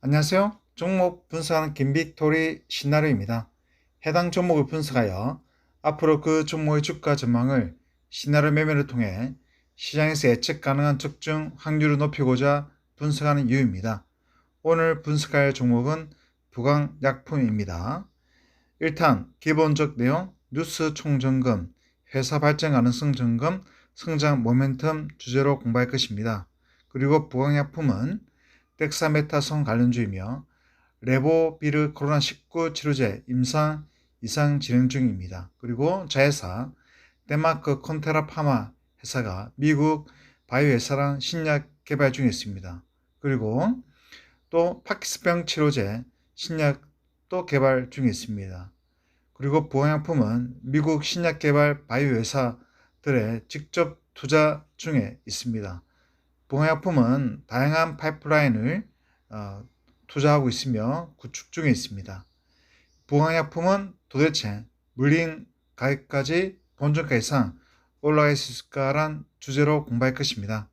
안녕하세요. 종목 분석하는 김빅토리 시나리오입니다. 해당 종목을 분석하여 앞으로 그 종목의 주가 전망을 시나리오 매매를 통해 시장에서 예측 가능한 적중 확률을 높이고자 분석하는 이유입니다. 오늘 분석할 종목은 부강약품입니다. 일단 기본적 내용, 뉴스 총점검, 회사 발전 가능성 점검, 성장 모멘텀 주제로 공부할 것입니다. 그리고 부강약품은 덱사메타손 관련주이며 레보비르 코로나19 치료제 임상 이상 진행 중입니다. 그리고 자회사 덴마크 콘테라 파마 회사가 미국 바이오 회사랑 신약 개발 중에 있습니다. 그리고 또 파키스병 치료제 신약도 개발 중에 있습니다. 그리고 부강약품은 미국 신약 개발 바이오 회사들의 직접 투자 중에 있습니다. 부강약품은 다양한 파이프라인을 투자하고 있으며 구축 중에 있습니다. 부강약품은 도대체 물린 가격까지 본전가 이상 올라갈 수 있을까란 주제로 공부할 것입니다.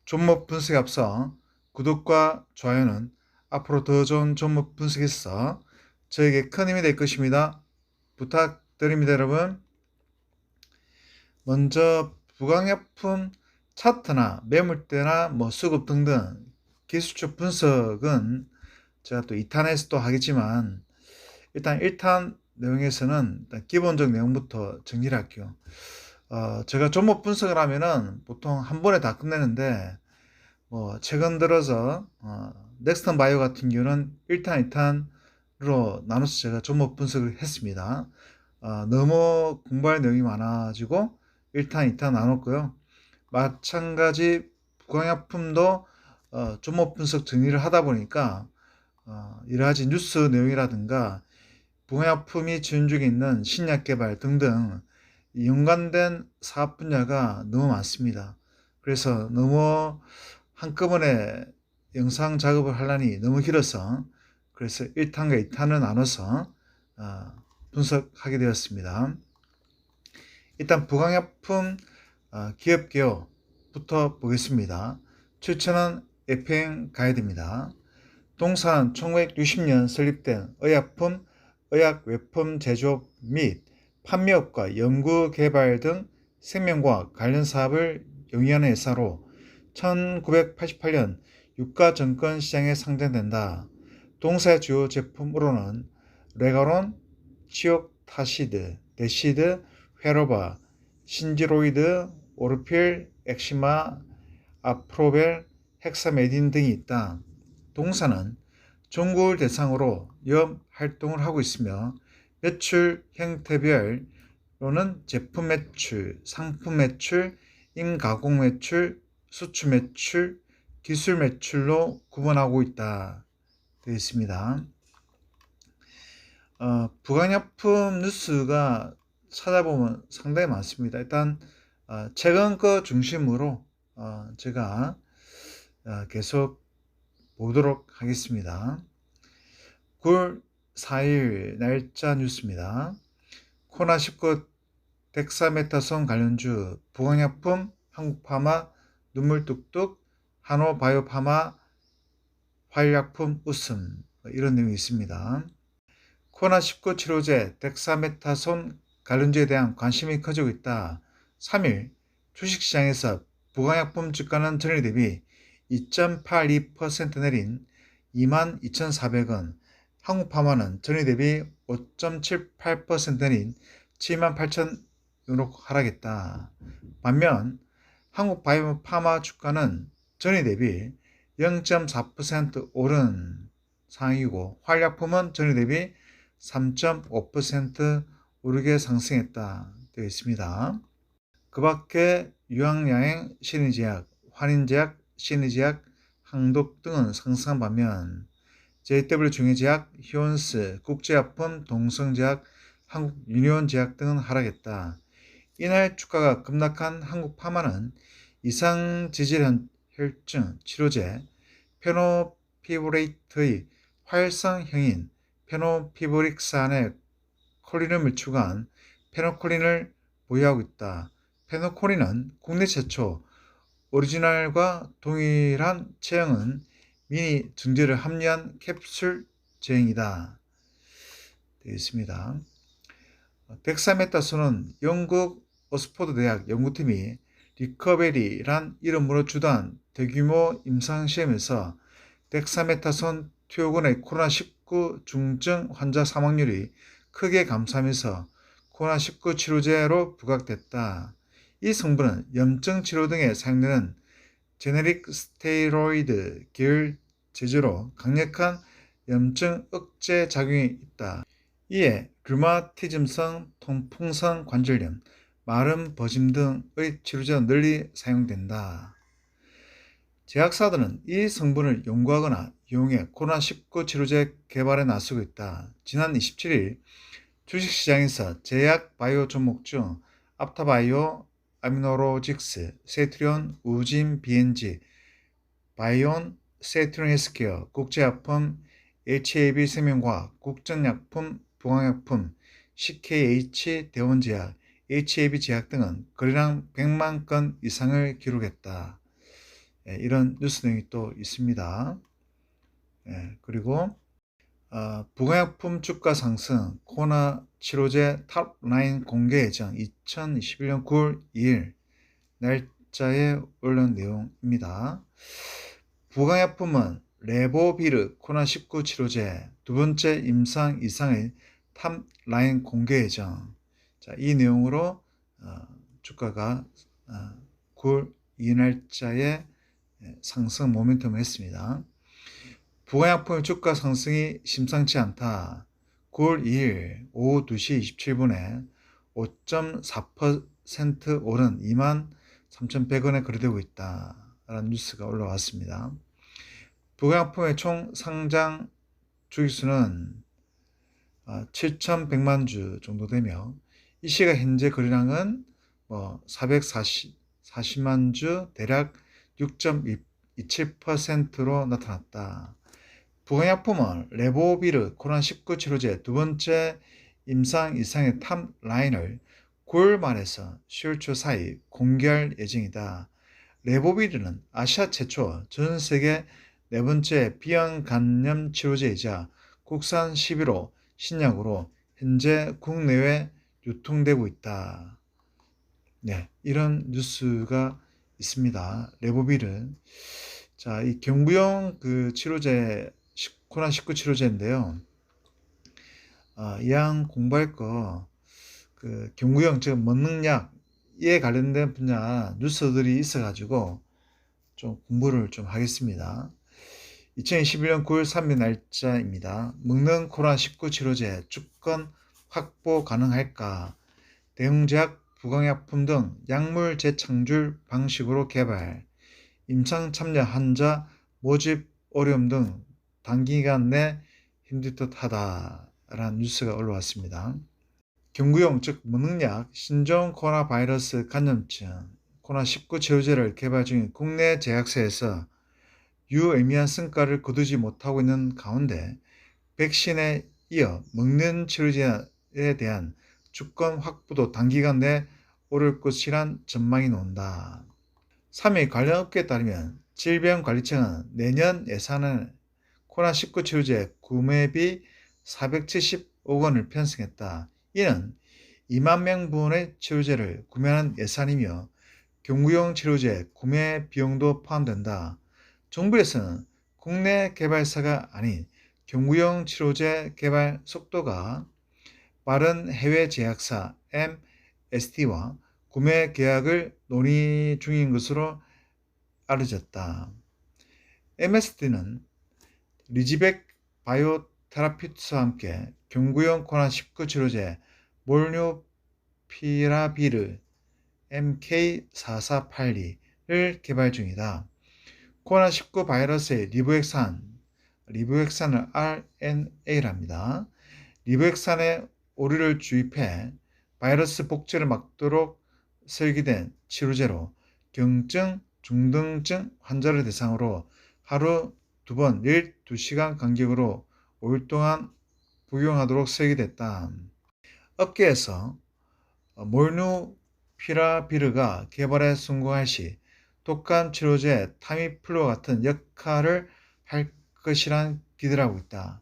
종목 분석에 앞서 구독과 좋아요는 앞으로 더 좋은 종목 분석에서 저에게 큰 힘이 될 것입니다. 부탁드립니다, 여러분. 먼저 부강약품 차트나 매물대나 수급 등등 기술적 분석은 제가 또 2탄에서 또 하겠지만 일단 1탄 내용에서는 일단 기본적 내용부터 정리를 할게요. 제가 종목 분석을 하면은 보통 한 번에 다 끝내는데 최근 들어서 넥스턴 바이오 같은 경우는 1탄, 2탄으로 나눠서 제가 종목 분석을 했습니다. 너무 공부할 내용이 많아지고 1탄, 2탄 나눴고요. 마찬가지 부강약품도 종목 분석 정리를 하다 보니까 여러가지 뉴스 내용이라든가 부강약품이 진행 중에 있는 신약 개발 등등 연관된 사업 분야가 너무 많습니다. 그래서 너무 한꺼번에 영상 작업을 하려니 너무 길어서 그래서 1탄과 2탄을 나눠서 분석하게 되었습니다. 일단 부강약품 기업 개요부터 보겠습니다. 출처는 에펜 가이드입니다. 동사는 1960년 설립된 의약품, 의약외품 제조업 및 판매업과 연구개발 등 생명과학 관련 사업을 영위하는 회사로 1988년 유가증권 시장에 상장된다. 동사의 주요 제품으로는 레가론, 치옥타시드, 데시드, 회로바, 신지로이드, 오르필, 엑시마, 아프로벨, 헥사메딘 등이 있다. 동사는 전국을 대상으로 영업 활동을 하고 있으며 매출 형태별로는 제품 매출, 상품 매출, 임가공 매출, 수출 매출, 기술 매출로 구분하고 있다 되어 있습니다. 부강약품 뉴스가 찾아보면 상당히 많습니다. 일단 최근 거 중심으로 제가 계속 보도록 하겠습니다. 9월 4일 날짜 뉴스입니다. 코로나19 덱사메타손 관련주 부강약품 한국파마 눈물뚝뚝 한호바이오파마 화일약품 웃음 이런 내용이 있습니다. 코로나19 치료제 덱사메타손 관련주에 대한 관심이 커지고 있다. 3일 주식시장에서 부강약품 주가는 전일 대비 2.82% 내린 22,400원, 한국파마는 전일 대비 5.78% 내린 78,000원으로 하락했다. 반면 한국바이오파마 주가는 전일 대비 0.4% 오른 상황이고 화일약품은 전일 대비 3.5% 오르게 상승했다 되어 있습니다. 그 밖에 유황야행, 신의제약, 환인제약, 신의제약, 항독 등은 상승한 반면 JW중의제약, 히온스, 국제약품, 동성제약, 한국유니온제약 등은 하락했다. 이날 주가가 급락한 한국파마는 이상지질혈증 치료제 페노피브레이트의 활성형인 페노피브릭산에 콜린을 추가한 페노콜린을 보유하고 있다. 페노콜린은 국내 최초 오리지널과 동일한 체형은 미니 증제를 함유한 캡슐 제형이다. 되어 있습니다. 덱사메타손은 영국 옥스퍼드 대학 연구팀이 리커베리란 이름으로 주도한 대규모 임상시험에서 덱사메타손 투여군의 코로나19 중증 환자 사망률이 크게 감소하면서 코로나19 치료제로 부각됐다. 이 성분은 염증 치료 등에 사용되는 제네릭 스테로이드 계열 제제로 강력한 염증 억제 작용이 있다. 이에 류마티즘성, 통풍성 관절염, 마름 버짐 등의 치료제로 널리 사용된다. 제약사들은 이 성분을 연구하거나 이용해 코로나19 치료제 개발에 나서고 있다. 지난 27일 주식시장에서 제약 바이오 종목 중 앞타바이오, 아미노로직스, 세트리온, 우진 BNG, 바이온, 세트리온 헬스케어, 국제약품, HAB 생명과학, 국정약품, 부강약품, CKH 대원제약, HAB 제약 등은 거래량 100만 건 이상을 기록했다. 이런 뉴스 내용이 또 있습니다. 그리고 부강약품 주가 상승, 코로나 치료제 탑라인 공개 예정 2021년 9월 2일 날짜에 올린 내용입니다. 부강약품은 레보비르 코로나19 치료제 두 번째 임상 이상의 탑라인 공개 예정. 자, 이 내용으로 주가가 9월 2일 날짜에 상승 모멘텀을 했습니다. 부강약품의 주가 상승이 심상치 않다. 9월 2일 오후 2시 27분에 5.4% 오른 23,100원에 거래되고 있다. 라는 뉴스가 올라왔습니다. 부강약품의 총 상장 주식수는 7,100만 주 정도 되며 이 시각 현재 거래량은 440만 주 대략 6.27%로 나타났다. 부강약품은 레보비르 코로나19 치료제 두 번째 임상 이상의 탑라인을 9월 말에서 10월 초 사이 공개할 예정이다. 레보비르는 아시아 최초 전 세계 네 번째 비형 간염 치료제이자 국산 11호 신약으로 현재 국내외 유통되고 있다. 이런 뉴스가 있습니다. 레보비르. 자, 이 경구용 치료제, 코로나19 치료제인데요. 이양 공부할 거, 경구용, 즉, 먹는 약에 관련된 분야 뉴스들이 있어가지고 좀 공부를 좀 하겠습니다. 2021년 9월 3일 날짜입니다. 먹는 코로나19 치료제 주권 확보 가능할까? 대형제약, 부강약품 등 약물 재창출 방식으로 개발, 임상 참여 환자 모집 어려움 등 단기간 내 힘들 듯하다 라는 뉴스가 올라왔습니다. 경구용 즉 무능약 신종 코로나 바이러스 감염증 코로나19 치료제를 개발 중인 국내 제약사에서 유의미한 성과를 거두지 못하고 있는 가운데 백신에 이어 먹는 치료제에 대한 주권 확보도 단기간 내 오를 것이란 전망이 나온다. 3일 관련 업계에 따르면 질병관리청은 내년 예산에 코로나19 치료제 구매비 470억 원을 편성했다. 이는 2만 명분의 치료제를 구매하는 예산이며 경구용 치료제 구매 비용도 포함된다. 정부에서는 국내 개발사가 아닌 경구용 치료제 개발 속도가 빠른 해외 제약사 MSD와 구매 계약을 논의 중인 것으로 알려졌다. MSD는 리지백 바이오테라피우스와 함께 경구용 코로나19 치료제 몰누피라비르 MK4482를 개발 중이다. 코로나19 바이러스의 리브엑산을 RNA랍니다. 리브엑산에 오류를 주입해 바이러스 복제를 막도록 설계된 치료제로 경증, 중등증 환자를 대상으로 하루 2번 12시간 간격으로 5일 동안 복용하도록 설계됐다. 업계에서 몰누피라비르가 개발에 성공할 시 독감 치료제 타미플루와 같은 역할을 할 것이란 기대를 하고 있다.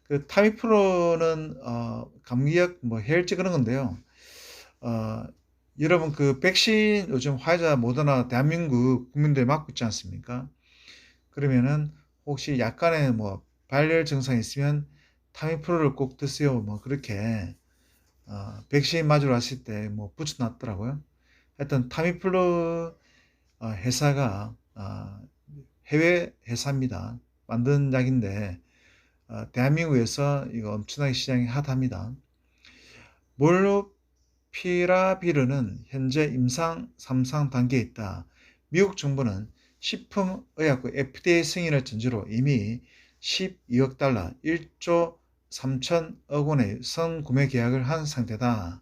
그 타미프루는 감기약 뭐 해열제 그런 건데요. 어, 여러분 그 백신 요즘 화이자, 모더나 대한민국 국민들 맞고 있지 않습니까? 그러면은 혹시 약간의 뭐 발열 증상이 있으면 타미프루를 꼭 드세요. 뭐 그렇게 백신 맞으러 왔을 때 뭐 붙여놨더라고요. 하여튼 타미플루 회사가 해외 회사입니다. 만든 약인데 대한민국에서 이거 엄청나게 시장이 핫합니다. 몰누피라비르는 현재 임상 3상 단계에 있다. 미국 정부는 식품의약부 FDA 승인을 전제로 이미 12억 달러, 1조 3천억 원의 선구매 계약을 한 상태다.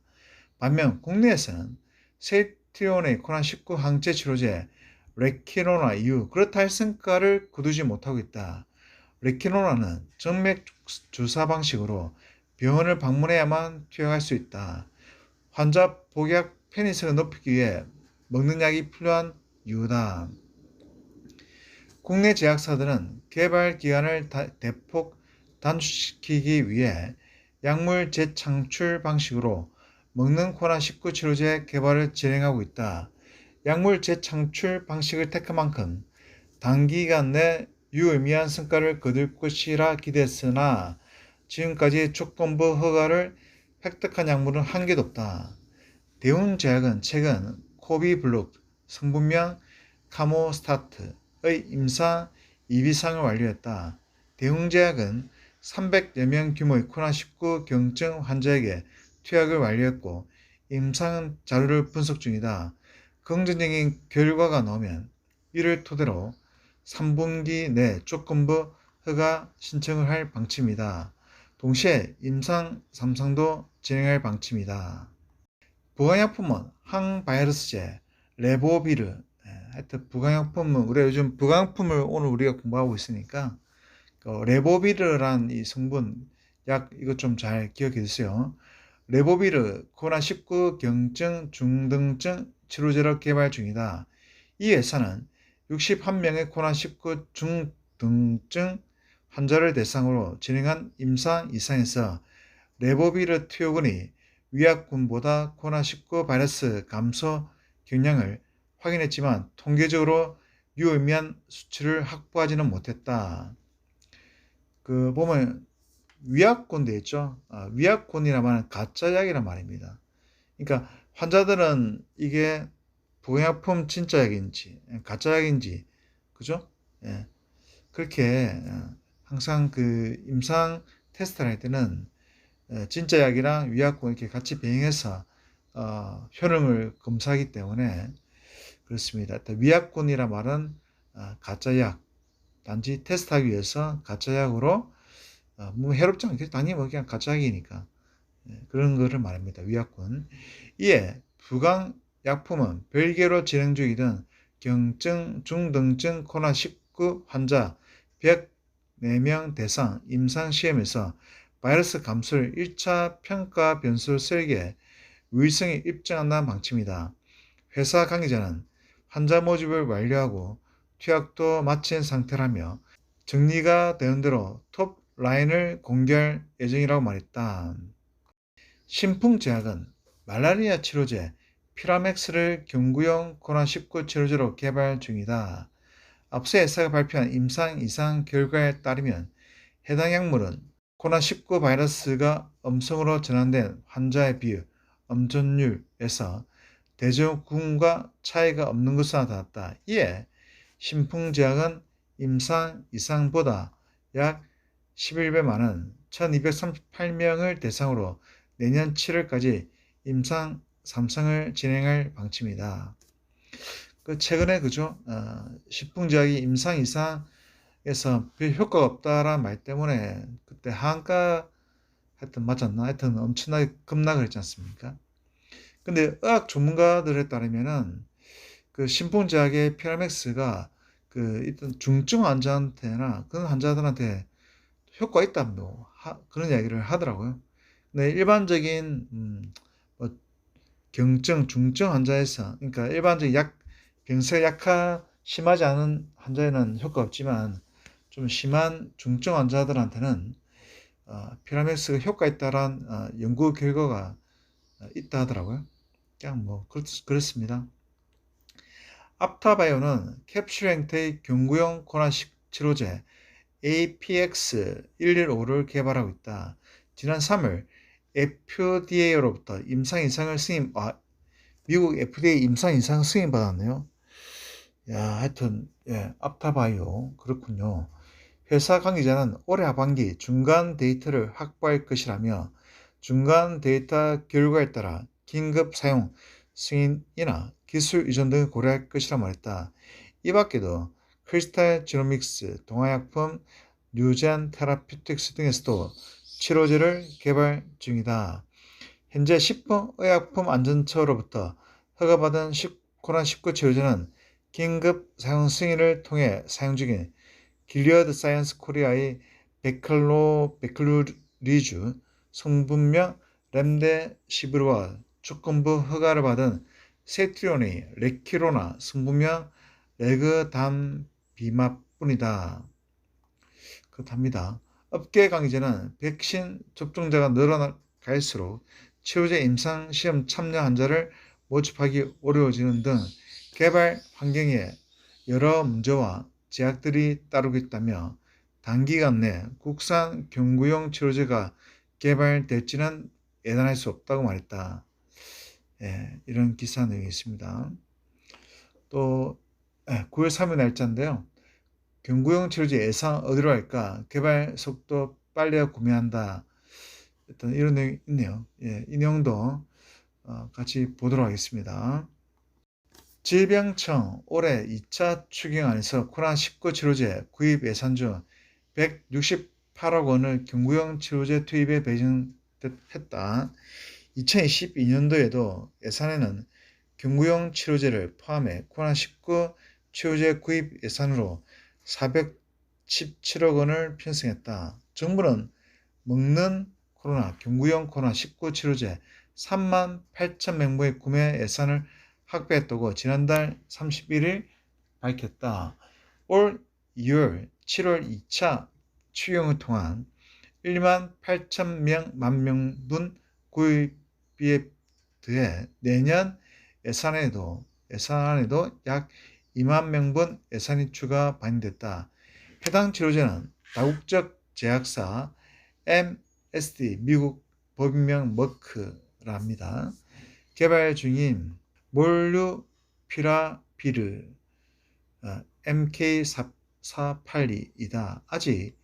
반면 국내에서는 세트리온의 코로나19 항체 치료제 레키노나 이후 그렇다 할 성과를 거두지 못하고 있다. 레키노나는 정맥 주사 방식으로 병원을 방문해야만 투여할 수 있다. 환자 복약 편의성을 높이기 위해 먹는 약이 필요한 이유다. 국내 제약사들은 개발 기간을 대폭 단축시키기 위해 약물 재창출 방식으로 먹는 코로나19 치료제 개발을 진행하고 있다. 약물 재창출 방식을 택한 만큼 단기간 내 유의미한 성과를 거둘 것이라 기대했으나 지금까지 조건부 허가를 획득한 약물은 한 개도 없다. 대웅제약은 최근 코비블록 성분명 카모스타트의 임상 2비상을 완료했다. 대웅제약은 300여 명 규모의 코로나19 경증 환자에게 투약을 완료했고 임상 자료를 분석 중이다. 긍정적인 결과가 나오면 이를 토대로 3분기 내 조건부 허가 신청을 할 방침이다. 동시에 임상 3상도 진행할 방침이다. 부강약품은 항바이러스제, 레보비르, 하여튼 부강약품은 우리가 요즘 부강약품을 오늘 우리가 공부하고 있으니까 레보비르란 이 성분 약 이거 좀 잘 기억해 주세요. 레보비르 코로나19 경증 중등증 치료제로 개발 중이다. 이 회사는 61명의 코로나19 중등증 환자를 대상으로 진행한 임상 이상에서 레보비르 투여군이 위약군보다 코로나19 바이러스 감소 경향을 확인했지만 통계적으로 유의미한 수치를 확보하지는 못했다. 그 보면 위약군 돼 있죠. 위약군이란 말은 가짜 약이란 말입니다. 그러니까 환자들은 이게 복용약품 진짜 약인지 가짜 약인지 그죠? 예. 그렇게 항상 그 임상 테스트를 할 때는 진짜 약이랑 위약군 이렇게 같이 병행해서 효능을 검사하기 때문에 그렇습니다. 위약군이란 말은 가짜 약, 단지 테스트하기 위해서 가짜 약으로 뭐 해롭지 않겠죠. 당연히 뭐 그냥 가짜 약이니까 그런 거를 말합니다. 위약군. 이에 부강약품은 별개로 진행 중이던 경증, 중등증 코로나19 환자 104명 대상 임상시험에서 바이러스 감소를 1차 평가 변수로 설계, 유의성이 입증한다는 방침이다. 회사 관계자는 환자 모집을 완료하고 투약도 마친 상태라며 정리가 되는 대로 톱 라인을 공개할 예정이라고 말했다. 신풍제약은 말라리아 치료제 피라맥스를 경구용 코로나19 치료제로 개발 중이다. 앞서 회사가 발표한 임상 이상 결과에 따르면 해당 약물은 코로나19 바이러스가 음성으로 전환된 환자의 비율, 음전율에서 대조군과 차이가 없는 것으로 나타났다. 이에 신풍제약은 임상 이상보다 약 11배 많은 1238명을 대상으로 내년 7월까지 임상 3상을 진행할 방침이다. 최근에 그죠? 신풍제약이 임상 이상에서 별 효과가 없다라는 말 때문에 그때 하한가 하여튼 맞았나? 하여튼 엄청나게 급락을 했지 않습니까? 근데 의학 전문가들에 따르면은 그 신풍제약의 피라맥스가 그 일단 중증 환자한테나 그런 환자들한테 효과가 있다 뭐 그런 이야기를 하더라고요. 근데 일반적인 뭐 경증, 중증 환자에서 그러니까 일반적인 병세가 심하지 않은 환자에는 효과 없지만 좀 심한 중증 환자들한테는 피라미스가 효과 있다란 연구 결과가 있다 하더라고요. 그냥 뭐 그렇습니다. 앞타바이오는 캡슐 형태의 경구용 고나식 치료제 APX115를 개발하고 있다. 지난 3월 FDA로부터 미국 FDA 임상 이상 승인 받았네요. 야, 하여튼 앞타바이오 그렇군요. 회사 관계자는 올해 하반기 중간 데이터를 확보할 것이라며 중간 데이터 결과에 따라 긴급 사용 승인이나 기술 이전 등을 고려할 것이라 말했다. 이 밖에도 크리스탈 지노믹스, 동아약품, 뉴젠 테라퓨틱스 등에서도 치료제를 개발 중이다. 현재 식품의약품안전처로부터 허가받은 코로나19 치료제는 긴급 사용 승인을 통해 사용 중인 길리어드 사이언스 코리아의 베클루리주 성분명 렘데시비르와 조건부 허가를 받은 세트리온의 레키로나 성분명 레그담비마뿐이다. 그렇답니다. 업계 관계자는 백신 접종자가 늘어갈수록 치료제 임상시험 참여 환자를 모집하기 어려워지는 등 개발 환경에 여러 문제와 제약들이 따르고 있다며 단기간 내 국산 경구용 치료제가 개발될지는 예단할 수 없다고 말했다. 이런 기사 내용이 있습니다. 또 9월 3일 날짜인데요. 경구용 치료제 예상 어디로 할까? 개발 속도 빨리 구매한다. 일단 이런 내용이 있네요. 이 내용도 같이 보도록 하겠습니다. 질병청 올해 2차 추경안에서 코로나19 치료제 구입 예산 중 168억 원을 경구용 치료제 투입에 배정했다. 2022년도에도 예산에는 경구용 치료제를 포함해 코로나19 치료제 구입 예산으로 417억 원을 편성했다. 정부는 먹는 코로나, 경구용 코로나19 치료제 3만 8천 명분의 구매 예산을 확보했다고 지난달 31일 밝혔다. 올 2월, 7월 2차 추경을 통한 1만 8천 만 명분 구입에 더해 내년 예산안에도 약 2만 명분 예산이 추가 반영됐다. 해당 치료제는 다국적 제약사 MSD 미국 법인명 머크랍니다. 개발 중인 몰누피라비르 MK482이다. 아직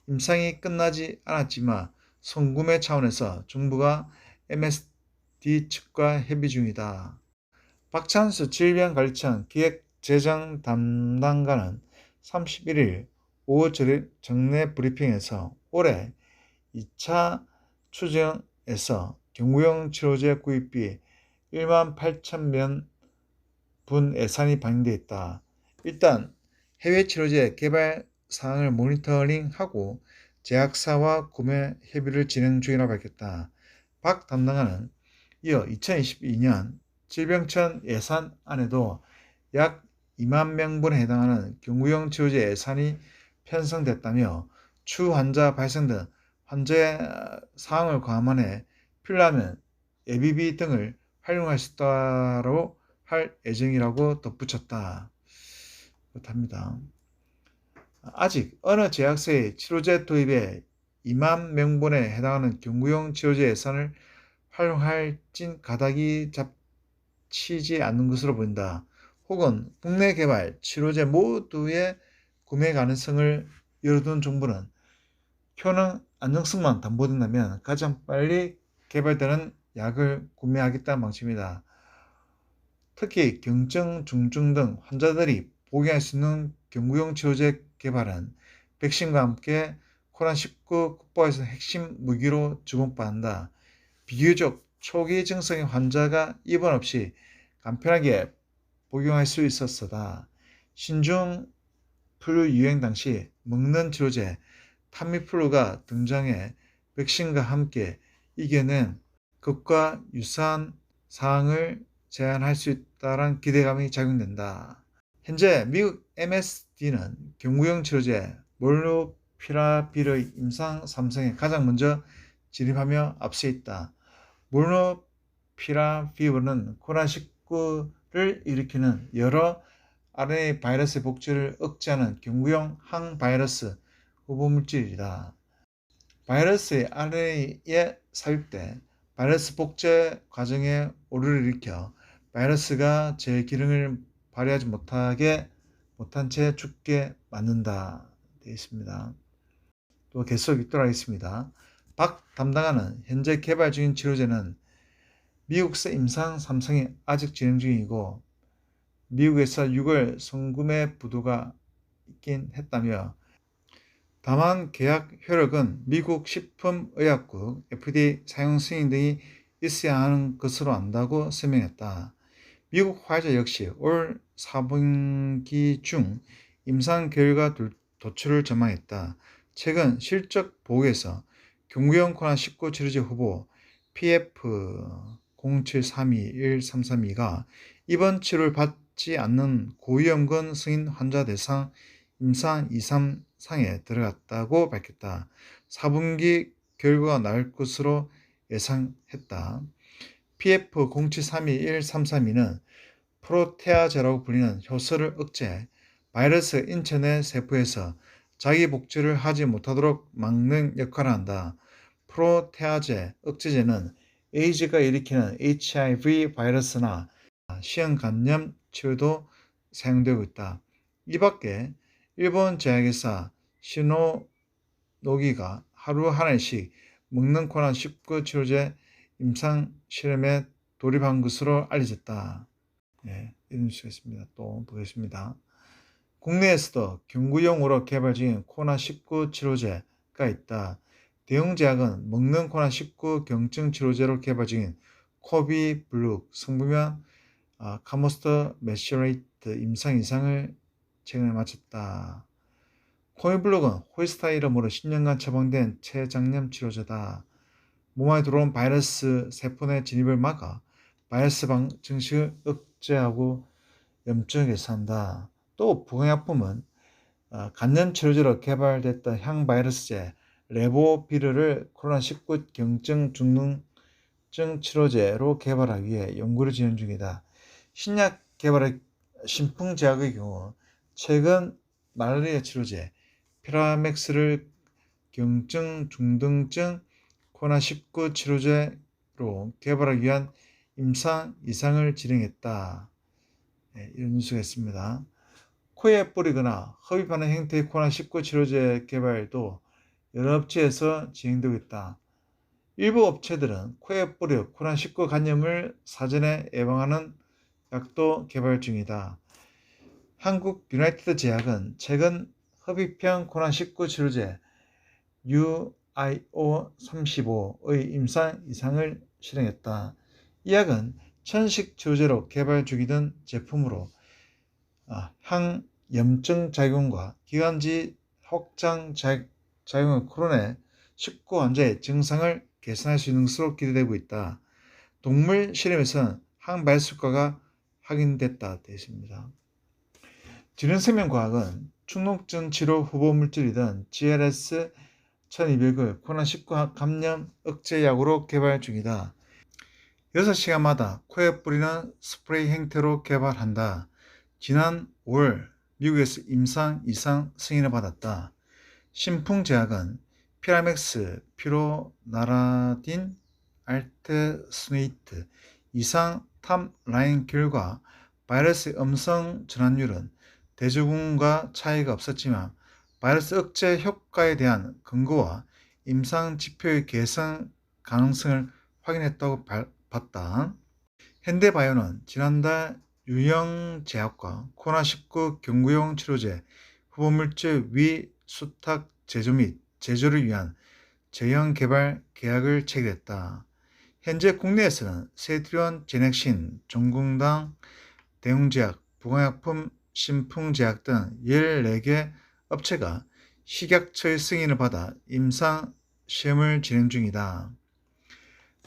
임상이 끝나지 않았지만 선구매 차원에서 정부가 MSD 측과 협의 중이다. 박찬수 질병관리청 기획재정 담당관은 31일 오후 정례 브리핑에서 올해 2차 추정에서 경구용 치료제 구입비 1만 8천 명분 예산이 반영되어 있다. 일단 해외 치료제 개발 사항을 모니터링하고 제약사와 구매 협의를 진행 중이라고 밝혔다. 박 담당관은 이어 2022년 질병청 예산안에도 약 2만 명분에 해당하는 경구용 치료제 예산이 편성됐다며 추 환자 발생 등 환자의 사항을 감안해 필요하면 예비비 등을 활용할 수 있다고 할 예정이라고 덧붙였다. 그렇답니다. 아직 어느 제약사의 치료제 도입에 2만 명분에 해당하는 경구용 치료제 예산을 활용할진 가닥이 잡히지 않는 것으로 보인다. 혹은 국내 개발 치료제 모두의 구매 가능성을 열어둔 정부는 효능 안정성만 담보된다면 가장 빨리 개발되는 약을 구매하겠다는 방침이다. 특히 경증, 중증 등 환자들이 복용할 수 있는 경구용 치료제 개발은 백신과 함께 코로나19 극복에서 핵심 무기로 주목받는다. 비교적 초기 증상의 환자가 입원 없이 간편하게 복용할 수 있었다. 신종 플루 유행 당시 먹는 치료제 타미플루가 등장해 백신과 함께 이겨낸 극과 유사한 사항을 제한할 수 있다는 기대감이 작용된다. 현재 미국 MSD는 경구용 치료제 몰누피라빌의 임상 3상에 가장 먼저 진입하며 앞서 있다. 몰누피라비르는 코로나19를 일으키는 여러 RNA 바이러스의 복제를 억제하는 경구용 항바이러스 후보물질이다. 바이러스의 RNA에 삽입돼 바이러스 복제 과정에 오류를 일으켜 바이러스가 제 기능을 발휘하지 못한 채 죽게 만든다. 되어 있습니다. 또 계속 읽도록 하겠습니다. 박 담당하는 현재 개발 중인 치료제는 미국서 임상 3상이 아직 진행 중이고 미국에서 6월 성구매 부도가 있긴 했다며 다만 계약 효력은 미국 식품의약국 FDA 사용 승인 등이 있어야 하는 것으로 안다고 설명했다. 미국 화이자 역시 올 4분기 중 임상 결과 도출을 전망했다. 최근 실적 보고에서 경구용 코로나19 치료제 후보 PF07321332가 입원 치료를 받지 않는 고위험군 승인 환자 대상 임상 2, 3상에 들어갔다고 밝혔다. 4분기 결과가 나올 것으로 예상했다. PF07321332는 프로테아제라고 불리는 효소를 억제해 바이러스 인체 내 세포에서 자기 복제를 하지 못하도록 막는 역할을 한다. 프로테아제 억제제는 에이즈가 일으키는 HIV 바이러스나 시형 감염 치료도 사용되고 있다. 이 밖에 일본 제약회사 시노노기가 하루 한 알씩 먹는 코로나19 치료제 임상 실험에 돌입한 것으로 알려졌다. 이런 수가 있습니다. 또 보겠습니다. 국내에서도 경구용으로 개발 중인 코로나19 치료제가 있다. 대형 제약은 먹는 코로나19 경증 치료제로 개발 중인 코비블룩 성분명 카모스터 메시레이트 임상 이상을 최근에 마쳤다. 코비블룩은 호이스타 이름으로 10년간 처방된 췌장염 치료제다. 몸 안에 들어온 바이러스 세포 내 진입을 막아 바이러스 증식을 억제하고 염증을 개선한다. 또 부강약품은 간염 치료제로 개발됐던 항바이러스제 레보비르를 코로나19 경증 중증 치료제로 개발하기 위해 연구를 진행 중이다. 신약 개발의 신풍제약의 경우 최근 말라리아 치료제 피라맥스를 경증 중등증 코로나19 치료제로 개발하기 위한 임상 이상을 진행했다. 이런 뉴스가 있습니다. 코에 뿌리거나 흡입하는 형태의 코로나19 치료제 개발도 여러 업체에서 진행되고 있다. 일부 업체들은 코에 뿌려 코로나19 감염을 사전에 예방하는 약도 개발 중이다. 한국 유나이티드 제약은 최근 흡입형 코로나19 치료제 UIO35의 임상 이상을 실행했다. 이 약은 천식 치료제로 개발 중이던 제품으로 항염증 작용과 기관지 확장 작용의 코로나19 환자의 증상을 개선할 수 있는 것으로 기대되고 있다. 동물 실험에서는 항바이러스 효과가 확인됐다 되어 있습니다. 진흥생명과학은 축농증 치료 후보 물질이던 GLS 1200을 코로나19 감염 억제약으로 개발 중이다. 6시간마다 코에 뿌리는 스프레이 형태로 개발한다. 지난 5월 미국에서 임상 이상 승인을 받았다. 신풍제약은 피라맥스, 피로나라딘, 알테스네이트 이상 탑라인 결과 바이러스 음성 전환율은 대조군과 차이가 없었지만 바이러스 억제 효과에 대한 근거와 임상 지표의 개선 가능성을 확인했다고 봤다. 현대바이오는 지난달 유형제약과 코로나19 경구용 치료제 후보물질 위수탁 제조 및 제조를 위한 제형 개발 계약을 체결했다. 현재 국내에서는 세트리온 제넥신, 종궁당, 대웅제약, 부강약품, 신풍제약 등 14개 업체가 식약처의 승인을 받아 임상 시험을 진행 중이다.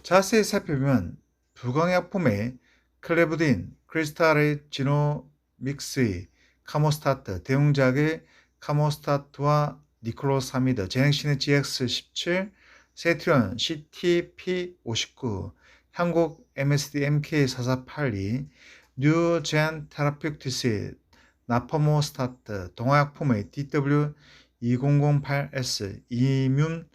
자세히 살펴보면 부강약품의 클레부딘, 크리스탈의 지노믹스의 카모스타트, 대웅제약의 카모스타트와 니클로사미드, 제넥시는 GX17, 세트리온 CTP59, 한국 MSD MK4482, 뉴젠 테라피utics, 나포모스타트, 동화약품의 DW2008S, 이뮨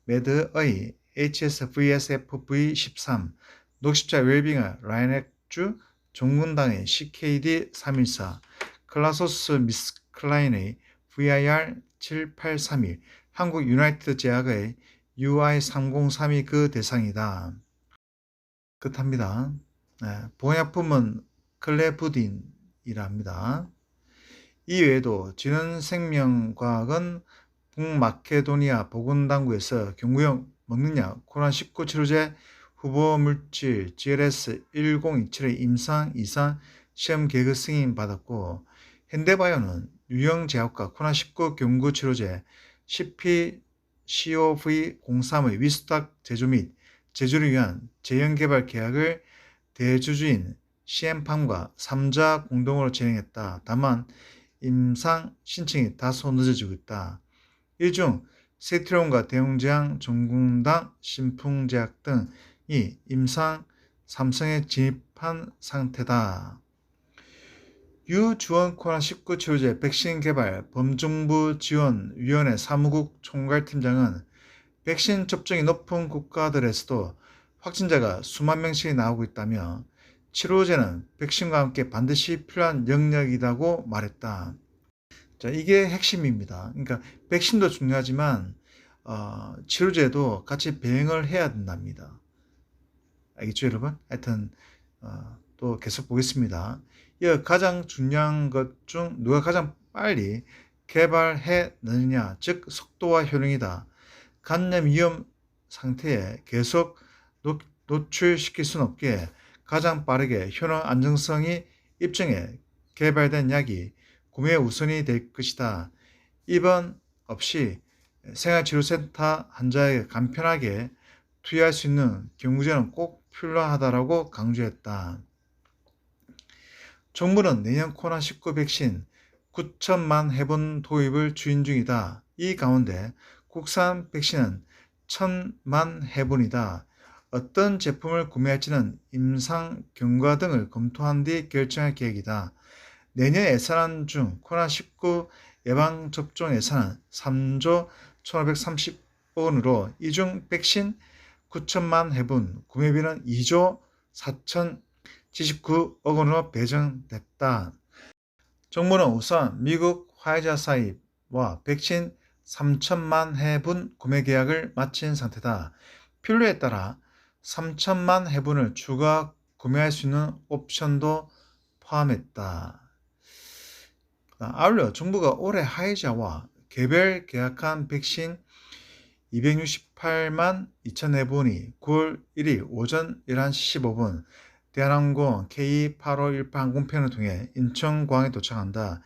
매드의 HSVSFV13, 녹십자 웰빙의 라인엑주, 종군당의 CKD314, 클라소스 미스클라인의 VIR7831, 한국 유나이티드 제약의 UI3032 그 대상이다. 끝합니다. 보약품은 클레부딘이랍니다. 이외에도 진흥생명과학은 북마케도니아 보건당국에서 경구용 먹는약 코로나19 치료제 후보물질 GLS1027의 임상 2상 시험 계획 승인 받았고, 현대바이오는 유형제약과 코로나19 경구 치료제 CPCOV03의 위스탁 제조 및 제조를 위한 재연개발 계약을 대주주인 CM팜과 3자 공동으로 진행했다. 다만 임상 신청이 다소 늦어지고 있다. 이 중 세트리온과 대웅제약, 종군당, 신풍제약 등이 임상 3성에 진입한 상태다. 유주원 코로나19 치료제 백신 개발 범정부지원위원회 사무국 총괄팀장은 백신 접종이 높은 국가들에서도 확진자가 수만 명씩 나오고 있다며 치료제는 백신과 함께 반드시 필요한 영역이라고 말했다. 자, 이게 핵심입니다. 그러니까 백신도 중요하지만 치료제도 같이 병행을 해야 된답니다. 알겠죠, 여러분? 하여튼 또 계속 보겠습니다. 이 가장 중요한 것 중 누가 가장 빨리 개발해내느냐, 즉 속도와 효능이다. 감염 위험 상태에 계속 노출시킬 수는 없게 가장 빠르게 효능 안정성이 입증해 개발된 약이 구매 우선이 될 것이다. 입원 없이 생활치료센터 환자에게 간편하게 투여할 수 있는 경구제는 꼭 필요하다고 강조했다. 정부는 내년 코로나19 백신 9천만 회분 도입을 추진 중이다. 이 가운데 국산 백신은 1,000만 회분이다. 어떤 제품을 구매할지는 임상 경과 등을 검토한 뒤 결정할 계획이다. 내년 예산안 중 코로나19 예방접종 예산은 3조 1,530억 원으로 이 중 백신 9천만 회분 구매비는 2조 4,079억 원으로 배정됐다. 정부는 우선 미국 화이자사와 백신 3천만 회분 구매 계약을 마친 상태다. 필요에 따라 3천만 회분을 추가 구매할 수 있는 옵션도 포함했다. 아울러 정부가 올해 화이자와 개별 계약한 백신 268만 2천 회분이 9월 1일 오전 11시 15분 대한항공 K8518 항공편을 통해 인천공항에 도착한다.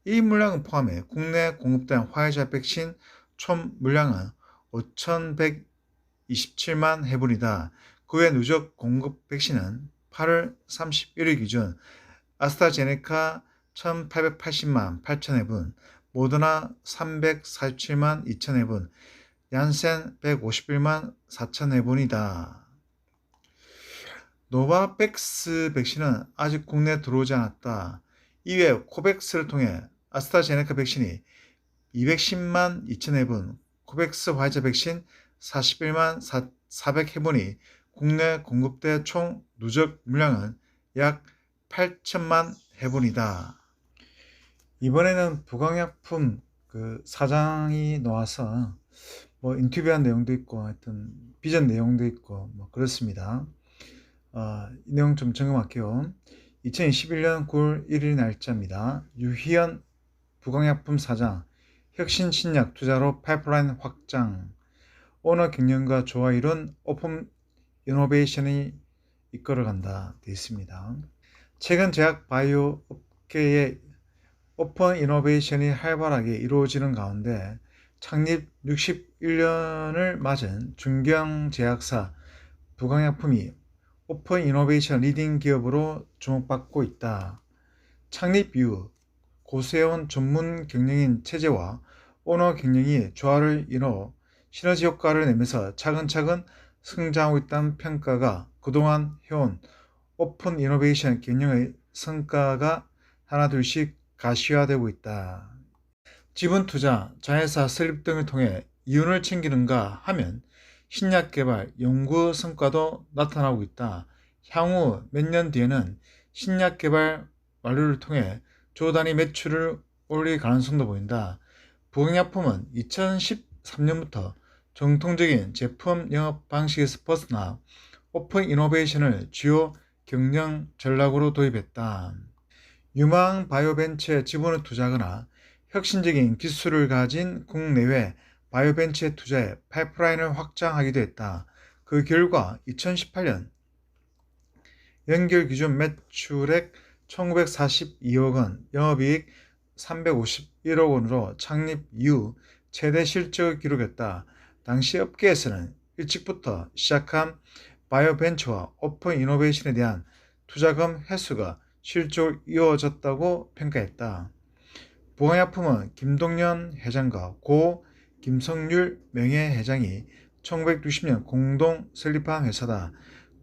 이 물량을 포함해 국내 공급된 화이자 백신 총 물량은 5,127만 회분이다. 그 외 누적 공급 백신은 8월 31일 기준 아스트라제네카 1,880만 8천 회분, 모더나 347만 2천 회분, 얀센 151만 4천 회분이다. 노바백스 백신은 아직 국내에 들어오지 않았다. 이외에 코백스를 통해 아스트라제네카 백신이 210만 2천 회분, 코백스 화이자 백신 41만 400 회분이 국내 공급대 총 누적 물량은 약 8천만 회분이다. 이번에는 부강약품 사장이 나와서 인터뷰한 내용도 있고 하여튼 비전 내용도 있고 그렇습니다. 이 내용 좀 점검할게요. 2021년 9월 1일 날짜입니다. 유희연 부강약품 사장, 혁신 신약 투자로 파이프라인 확장, 오너 경영과 조화 이룬 오픈 이노베이션이 이끌어간다 되어 있습니다. 최근 제약 바이오 업계의 오픈 이노베이션이 활발하게 이루어지는 가운데 창립 61년을 맞은 중경제약사 부강약품이 오픈 이노베이션 리딩 기업으로 주목받고 있다. 창립 이후 고수해온 전문 경영인 체제와 오너 경영이 조화를 이뤄 시너지 효과를 내면서 차근차근 성장하고 있다는 평가가 그동안 해온 오픈 이노베이션 경영의 성과가 하나둘씩 가시화되고 있다. 지분 투자, 자회사 설립 등을 통해 이윤을 챙기는가 하면 신약 개발, 연구 성과도 나타나고 있다. 향후 몇 년 뒤에는 신약 개발 완료를 통해 조 단위 매출을 올릴 가능성도 보인다. 부강약품은 2013년부터 정통적인 제품 영업 방식에서 벗어나 오픈 이노베이션을 주요 경영 전략으로 도입했다. 유망 바이오벤처에 지분을 투자하거나 혁신적인 기술을 가진 국내외 바이오벤처에 투자해 파이프라인을 확장하기도 했다. 그 결과 2018년 연결 기준 매출액 1942억 원, 영업이익 351억 원으로 창립 이후 최대 실적을 기록했다. 당시 업계에서는 일찍부터 시작한 바이오벤처와 오픈 이노베이션에 대한 투자금 회수가 실적으로 이어졌다고 평가했다. 부강약품은 김동연 회장과 고 김성률 명예회장이 1960년 공동 설립한 회사다.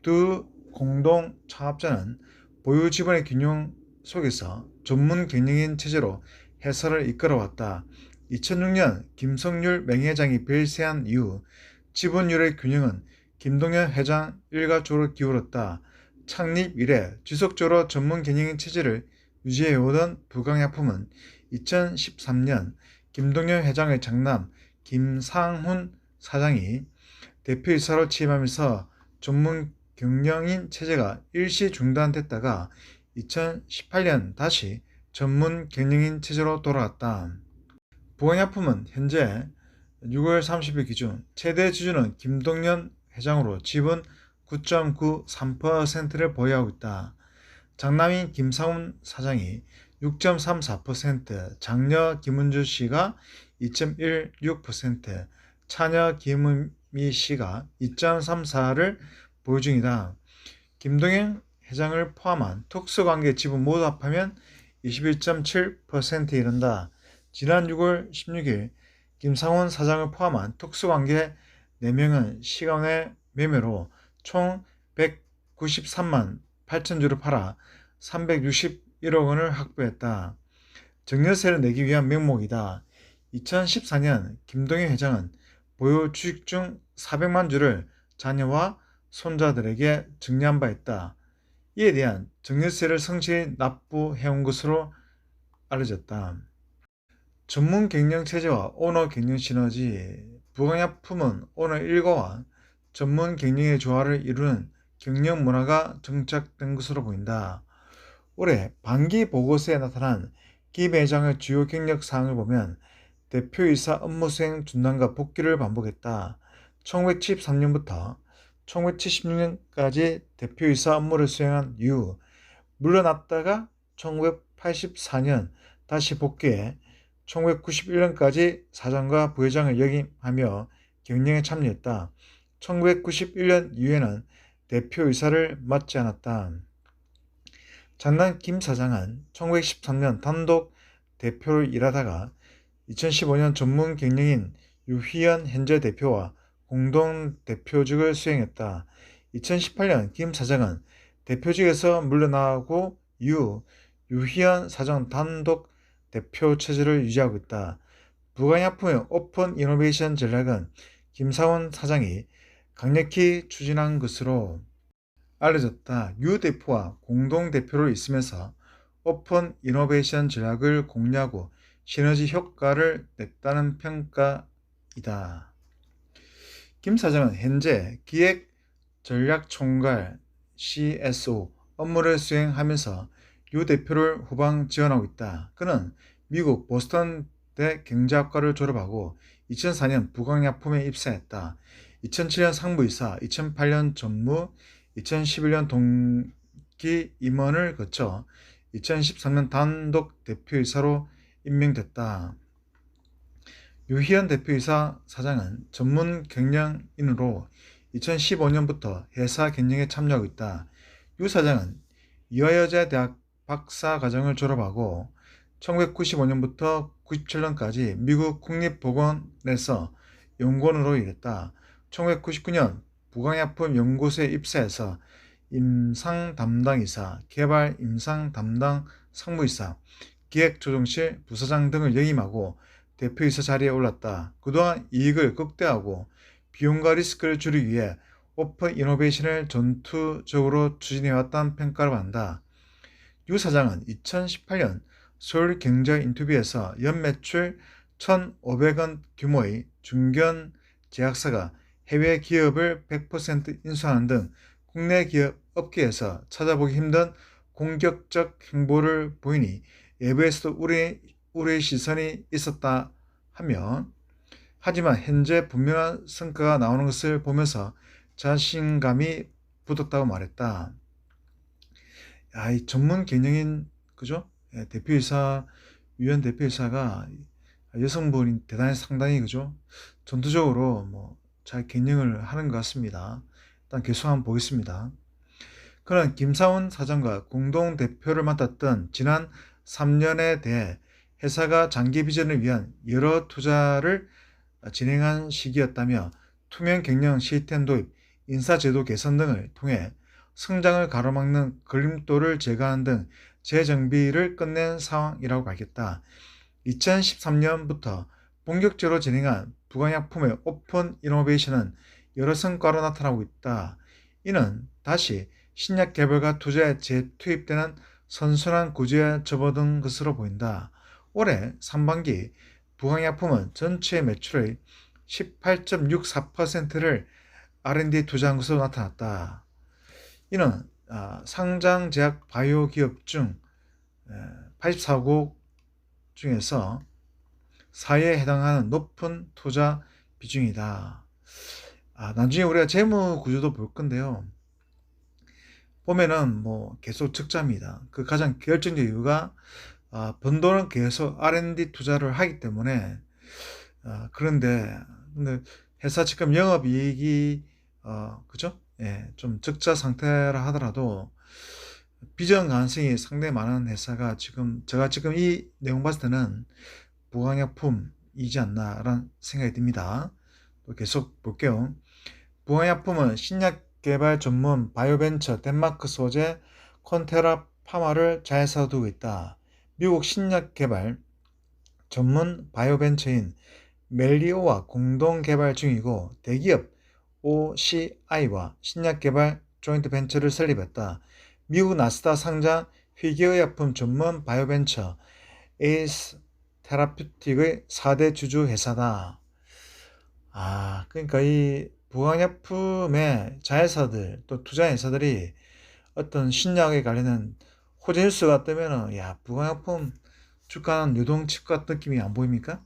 두 공동 창업자는 보유 지분의 균형 속에서 전문 경영인 체제로 회사를 이끌어왔다. 2006년 김성률 명예회장이 별세한 이후 지분율의 균형은 김동연 회장 일가쪽으로 기울었다. 창립 이래 지속적으로 전문 경영인 체제를 유지해오던 부강약품은 2013년 김동연 회장의 장남 김상훈 사장이 대표이사로 취임하면서 전문 경영인 체제가 일시 중단됐다가 2018년 다시 전문 경영인 체제로 돌아왔다. 부강약품은 현재 6월 30일 기준 최대 주주는 김동연 회장으로 지분 9.93%를 보유하고 있다. 장남인 김상훈 사장이 6.34%, 장녀 김은주 씨가 2.16%, 차녀 김은미 씨가 2.34%를 보유 중이다. 김동연 회장을 포함한 특수관계 지분 모두 합하면 21.7%에 이른다. 지난 6월 16일 김상훈 사장을 포함한 특수관계 4명은 시간외 매매로 총 193만 8천주를 팔아 361억 원을 확보했다. 증여세를 내기 위한 명목이다. 2014년 김동연 회장은 보유 주식 중 400만 주를 자녀와 손자들에게 증여한 바 있다. 이에 대한 증여세를 성실히 납부해온 것으로 알려졌다. 전문 경영 체제와 오너 경영 시너지. 부강약품은 오너 일가와 전문 경영의 조화를 이루는 경영 문화가 정착된 것으로 보인다. 올해 반기 보고서에 나타난 김 회장의 주요 경력 사항을 보면 대표이사 업무 수행 중단과 복귀를 반복했다. 1973년부터 1976년까지 대표이사 업무를 수행한 이후 물러났다가 1984년 다시 복귀해 1991년까지 사장과 부회장을 역임하며 경영에 참여했다. 1991년 이후에는 대표이사를 맡지 않았다. 장남 김 사장은 1913년 단독 대표로 일하다가 2015년 전문 경영인 유희연 현재 대표와 공동 대표직을 수행했다. 2018년 김 사장은 대표직에서 물러나고 이후 유희연 사장 단독 대표 체제를 유지하고 있다. 부강약품의 오픈 이노베이션 전략은 김상훈 사장이 강력히 추진한 것으로 알려졌다. 유 대표와 공동대표로 있으면서 오픈 이노베이션 전략을 공유하고 시너지 효과를 냈다는 평가이다. 김 사장은 현재 기획 전략총괄 CSO 업무를 수행하면서 유 대표를 후방 지원하고 있다. 그는 미국 보스턴대 경제학과를 졸업하고 2004년 부강약품에 입사했다. 2007년 상무이사, 2008년 전무, 2011년 동기 임원을 거쳐 2013년 단독 대표이사로 임명됐다. 유희연 대표이사 사장은 전문 경영인으로 2015년부터 회사 경영에 참여하고 있다. 유 사장은 이화여자대학 박사과정을 졸업하고 1995년부터 97년까지 미국 국립보건에서 연구원으로 일했다. 1999년 부강약품 연구소에 입사해서 임상 담당 이사, 개발 임상 담당 상무이사, 기획조정실 부사장 등을 역임하고 대표이사 자리에 올랐다. 그동안 이익을 극대화하고 비용과 리스크를 줄이기 위해 오픈 이노베이션을 전투적으로 추진해왔다는 평가를 받는다. 유 사장은 2018년 서울경제 인터뷰에서 연매출 1,500원 규모의 중견 제약사가 해외 기업을 100% 인수하는 등 국내 기업 업계에서 찾아보기 힘든 공격적 행보를 보이니 외부에서도 우려의 시선이 있었다 하며, 하지만 현재 분명한 성과가 나오는 것을 보면서 자신감이 붙었다고 말했다. 이 전문 경영인, 그죠? 대표이사, 유엔 대표이사가 여성분이 대단히 상당히, 그죠? 전투적으로 잘 경영을 하는 것 같습니다. 일단 계속 한번 보겠습니다. 그는 김사훈 사장과 공동 대표를 맡았던 지난 3년에 대해 회사가 장기 비전을 위한 여러 투자를 진행한 시기였다며, 투명 경영 시스템 도입, 인사제도 개선 등을 통해 성장을 가로막는 걸림돌을 제거하는 등 재정비를 끝낸 상황이라고 밝혔다. 2013년부터 본격적으로 진행한 부강약품의 오픈 이노베이션은 여러 성과로 나타나고 있다. 이는 다시 신약 개발과 투자에 재투입되는 선순환 구조에 접어든 것으로 보인다. 올해 상반기 부강약품은 전체 매출의 18.64%를 R&D 투자한 것으로 나타났다. 이는 상장 제약 바이오 기업 중 84국 중에서 4위에 해당하는 높은 투자 비중이다. 나중에 우리가 재무 구조도 볼 건데요. 보면은 계속 적자입니다. 그 가장 결정적 이유가 번 돈은 계속 R&D 투자를 하기 때문에. 그런데 회사 지금 영업이익이 그죠? 예, 좀 적자 상태라 하더라도 비전 가능성이 상당히 많은 회사가 제가 지금 이 내용 봤을 때는 부강약품이지 않나라는 생각이 듭니다. 또 계속 볼게요. 부강약품은 신약 개발 전문 바이오벤처 덴마크 소재 콘테라 파마를 자회사로 두고 있다. 미국 신약 개발 전문 바이오벤처인 멜리오와 공동 개발 중이고, 대기업 OCI와 신약 개발 조인트 벤처를 설립했다. 미국 나스닥 상장 희귀의약품 전문 바이오벤처 에이스 테라퓨틱의 4대 주주 회사다. 그러니까 이 부강약품의 자회사들 또 투자회사들이 어떤 신약에 관련된 호재 뉴스가 뜨면은 부강약품 주가는 요동칠 것 같은 느낌이 안 보입니까?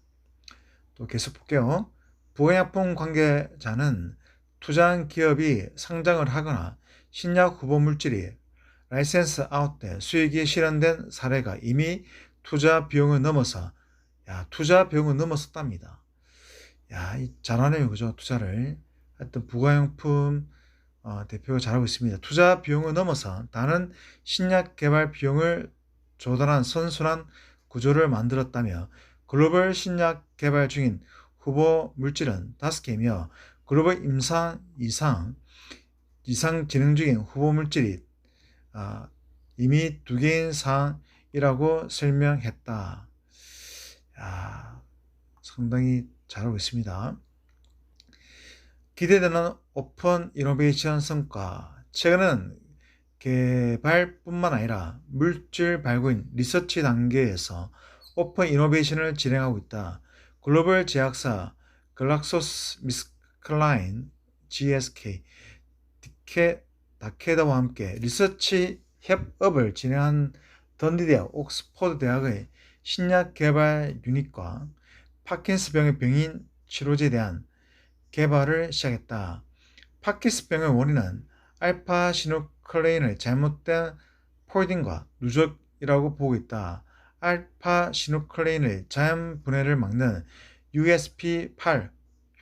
또 계속 볼게요. 부강약품 관계자는 투자한 기업이 상장을 하거나 신약 후보 물질이 라이센스 아웃돼 수익이 실현된 사례가 이미 투자 비용을 넘었었답니다. 잘하네요, 그죠? 투자를. 하여튼 부가용품 대표가 잘하고 있습니다. 투자 비용을 넘어서 다른 신약 개발 비용을 조달한 선순환 구조를 만들었다며, 글로벌 신약 개발 중인 후보 물질은 5개이며 글로벌 이상 진행 중인 후보 물질이 이미 2개인 사항이라고 설명했다. 상당히 잘하고 있습니다. 기대되는 오픈 이노베이션 성과. 최근은 개발뿐만 아니라 물질 발굴 리서치 단계에서 오픈 이노베이션을 진행하고 있다. 글로벌 제약사 글락소스미스클라인 GSK, 다케다와 함께 리서치 협업을 진행한 던디대학, 옥스퍼드 대학의 신약 개발 유닛과 파킨스병의 병인 치료제에 대한 개발을 시작했다. 파킨스병의 원인은 알파 시누클레인의 잘못된 폴딩과 누적이라고 보고 있다. 알파 시누클레인의 자연 분해를 막는 USP8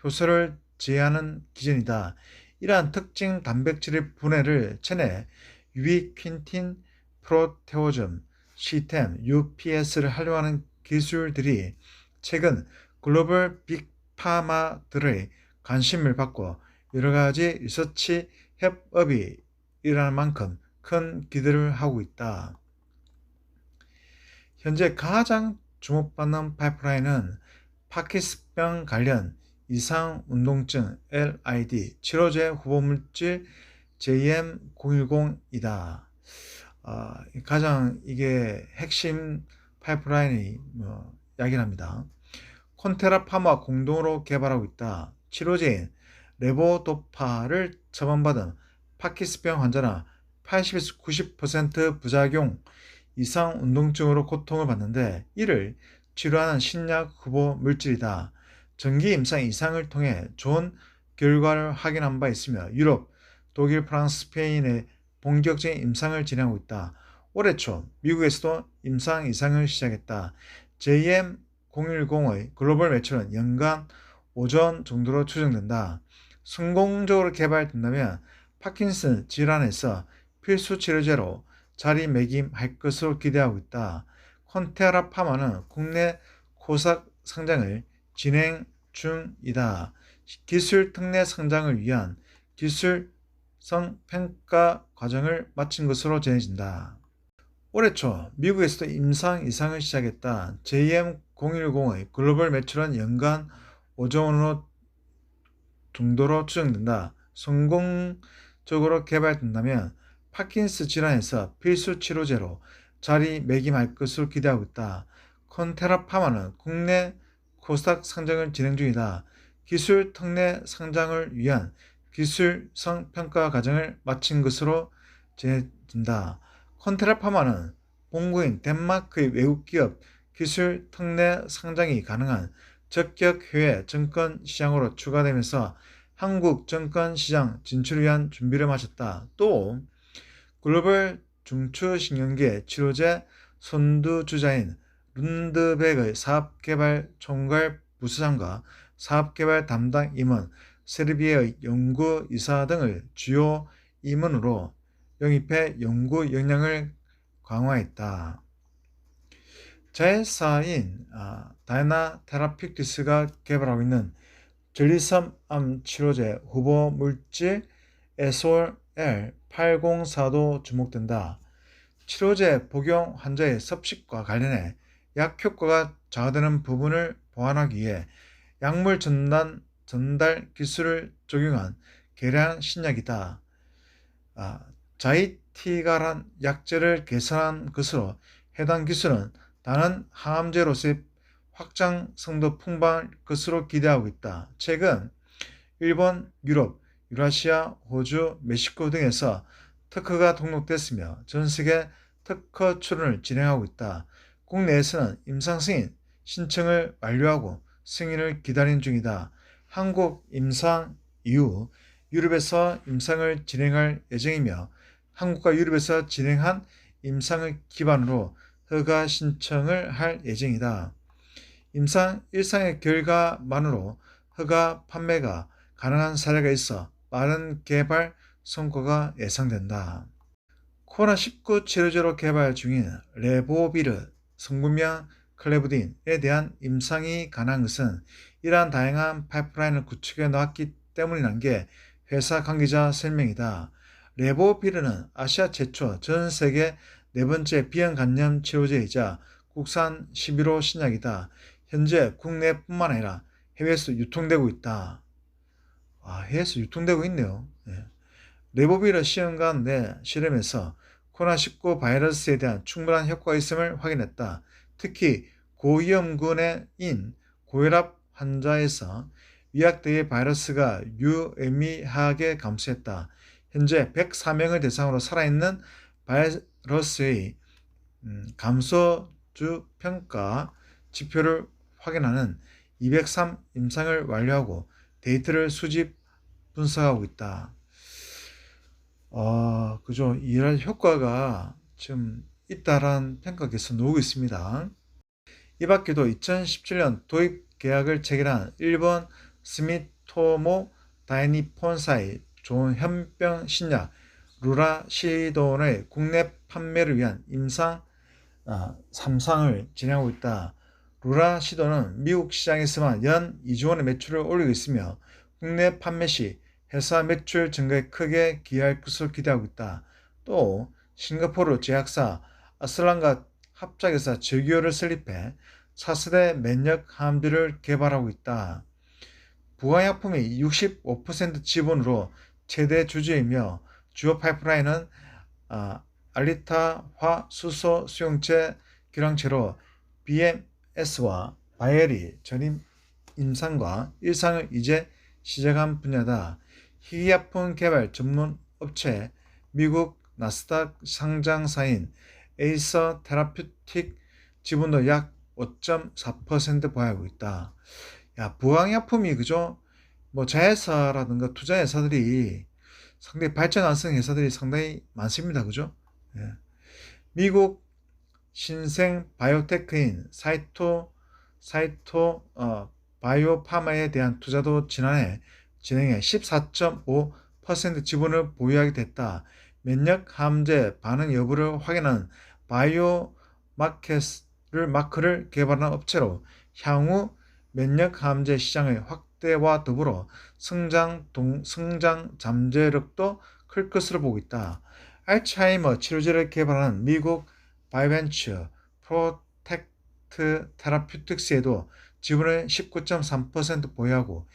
효소를 제어하는 기전이다. 이러한 특징 단백질의 분해를 체내 유비퀸틴 프로테오즘 시템, UPS를 활용하는 기술들이 최근 글로벌 빅파마들의 관심을 받고 여러 가지 리서치 협업이 일어날 만큼 큰 기대를 하고 있다. 현재 가장 주목받는 파이프라인은 파킨슨병 관련 이상운동증 LID 치료제 후보물질 JM010이다. 가장 이게 핵심 파이프라인이 야기합니다. 콘테라 파마와 공동으로 개발하고 있다. 치료제인 레보도파를 처방받은 파킨슨병 환자나 80에서 90% 부작용 이상 운동증으로 고통을 받는데 이를 치료하는 신약 후보 물질이다. 전기 임상 이상을 통해 좋은 결과를 확인한 바 있으며 유럽, 독일, 프랑스, 스페인에 본격적인 임상을 진행하고 있다. 올해 초 미국에서도 임상 이상을 시작했다. JM010의 글로벌 매출은 연간 5조 정도로 추정된다. 성공적으로 개발된다면 파킨슨 질환에서 필수 치료제로 자리매김할 것으로 기대하고 있다. 콘테라 파마는 국내 코삭 상장을 진행 중이다. 기술 특례 상장을 위한 기술성 평가 과정을 마친 것으로 전해진다. 올해 초 미국에서도 임상 이상을 시작했다. JM010의 글로벌 매출은 연간 5조 원 정도로 추정된다. 성공적으로 개발된다면 파킨슨 질환에서 필수 치료제로 자리매김할 것으로 기대하고 있다. 콘테라 파마는 국내 코스닥 상장을 진행 중이다. 기술 특례 상장을 위한 기술성 평가 과정을 마친 것으로 전해진다. 콘테라 파마는 본국인 덴마크의 외국 기업 기술 특례 상장이 가능한 적격 해외 증권 시장으로 추가되면서 한국 증권 시장 진출을 위한 준비를 마쳤다. 또 글로벌 중추신경계 치료제 선두주자인 룬드백의 사업개발 총괄 부서장과 사업개발 담당 임원, 세르비아의 연구이사 등을 주요 임원으로 영입해 연구 역량을 강화했다. 자회사인 다이나 테라피틱스가 개발하고 있는 전리섬암 치료제 후보 물질 SOL-804도 주목된다. 치료제 복용 환자의 섭식과 관련해 약 효과가 저하되는 부분을 보완하기 위해 약물 전달 기술을 적용한 개량 신약이다. 자이티가란 약제를 개선한 것으로 해당 기술은 다른 항암제로서의 확장성도 풍부할 것으로 기대하고 있다. 최근 일본, 유럽, 유라시아, 호주, 멕시코 등에서 특허가 등록됐으며 전세계 특허 출원을 진행하고 있다. 국내에서는 임상 승인 신청을 완료하고 승인을 기다리는 중이다. 한국 임상 이후 유럽에서 임상을 진행할 예정이며 한국과 유럽에서 진행한 임상을 기반으로 허가 신청을 할 예정이다. 임상 일상의 결과만으로 허가 판매가 가능한 사례가 있어 빠른 개발 성과가 예상된다. 코로나19 치료제로 개발 중인 레보비르, 성분명 클레부딘에 대한 임상이 가능한 것은 이러한 다양한 파이프라인을 구축해 놓았기 때문이라는 게 회사 관계자 설명이다. 레보비르는 아시아 최초 전 세계 네 번째 비형 간염 치료제이자 국산 11호 신약이다. 현재 국내뿐만 아니라 해외에서 유통되고 있다. 해외에서 유통되고 있네요. 레보비르 시험관 내 실험에서 코로나19 바이러스에 대한 충분한 효과가 있음을 확인했다. 특히 고위험군인 고혈압 환자에서 위약대의 바이러스가 유의미하게 감소했다. 현재 104명을 대상으로 살아있는 바이러스의 감소주 평가 지표를 확인하는 203 임상을 완료하고 데이터를 수집 분석하고 있다. 그죠. 이런 효과가 좀 있다라는 평가가 계속 나오고 있습니다. 이 밖에도 2017년 도입 계약을 체결한 일본 스미토모 다이니폰사의 좋은 현병 신약 루라시돈의 국내 판매를 위한 임상 삼상을 진행하고 있다. 루라 시도는 미국 시장에서만 연 2조 원의 매출을 올리고 있으며 국내 판매 시 회사 매출 증가에 크게 기여할 것으로 기대하고 있다. 또 싱가포르 제약사 아슬란과 합작해서 제규어를 설립해 차세대 면역 항암제를 개발하고 있다. 부가약품이 65% 지분으로 최대 주주이며 주요 파이프라인은 알리타 수소 수용체 기량체로 BMS와 바이에리 전임 임상과 일상을 이제 시작한 분야다. 희귀약품 개발 전문 업체 미국 나스닥 상장사인 에이서 테라퓨틱 지분도 약 5.4% 보유하고 있다. 부항약품이 그죠? 뭐 자회사라든가 투자회사들이 상당히 발전 안성 회사들이 상당히 많습니다. 그죠? 예. 미국 신생 바이오테크인 사이토 바이오파마에 대한 투자도 지난해 진행해 14.5% 지분을 보유하게 됐다. 면역 함재 반응 여부를 확인하는 바이오 마크를 개발한 업체로 향후 면역 함재 시장의 확대와 더불어 성장 잠재력도 클 것으로 보고 있다. 알츠하이머 치료제를 개발한 미국 바이벤처 프로텍트 테라퓨틱스에도 지분을 19.3% 보유하고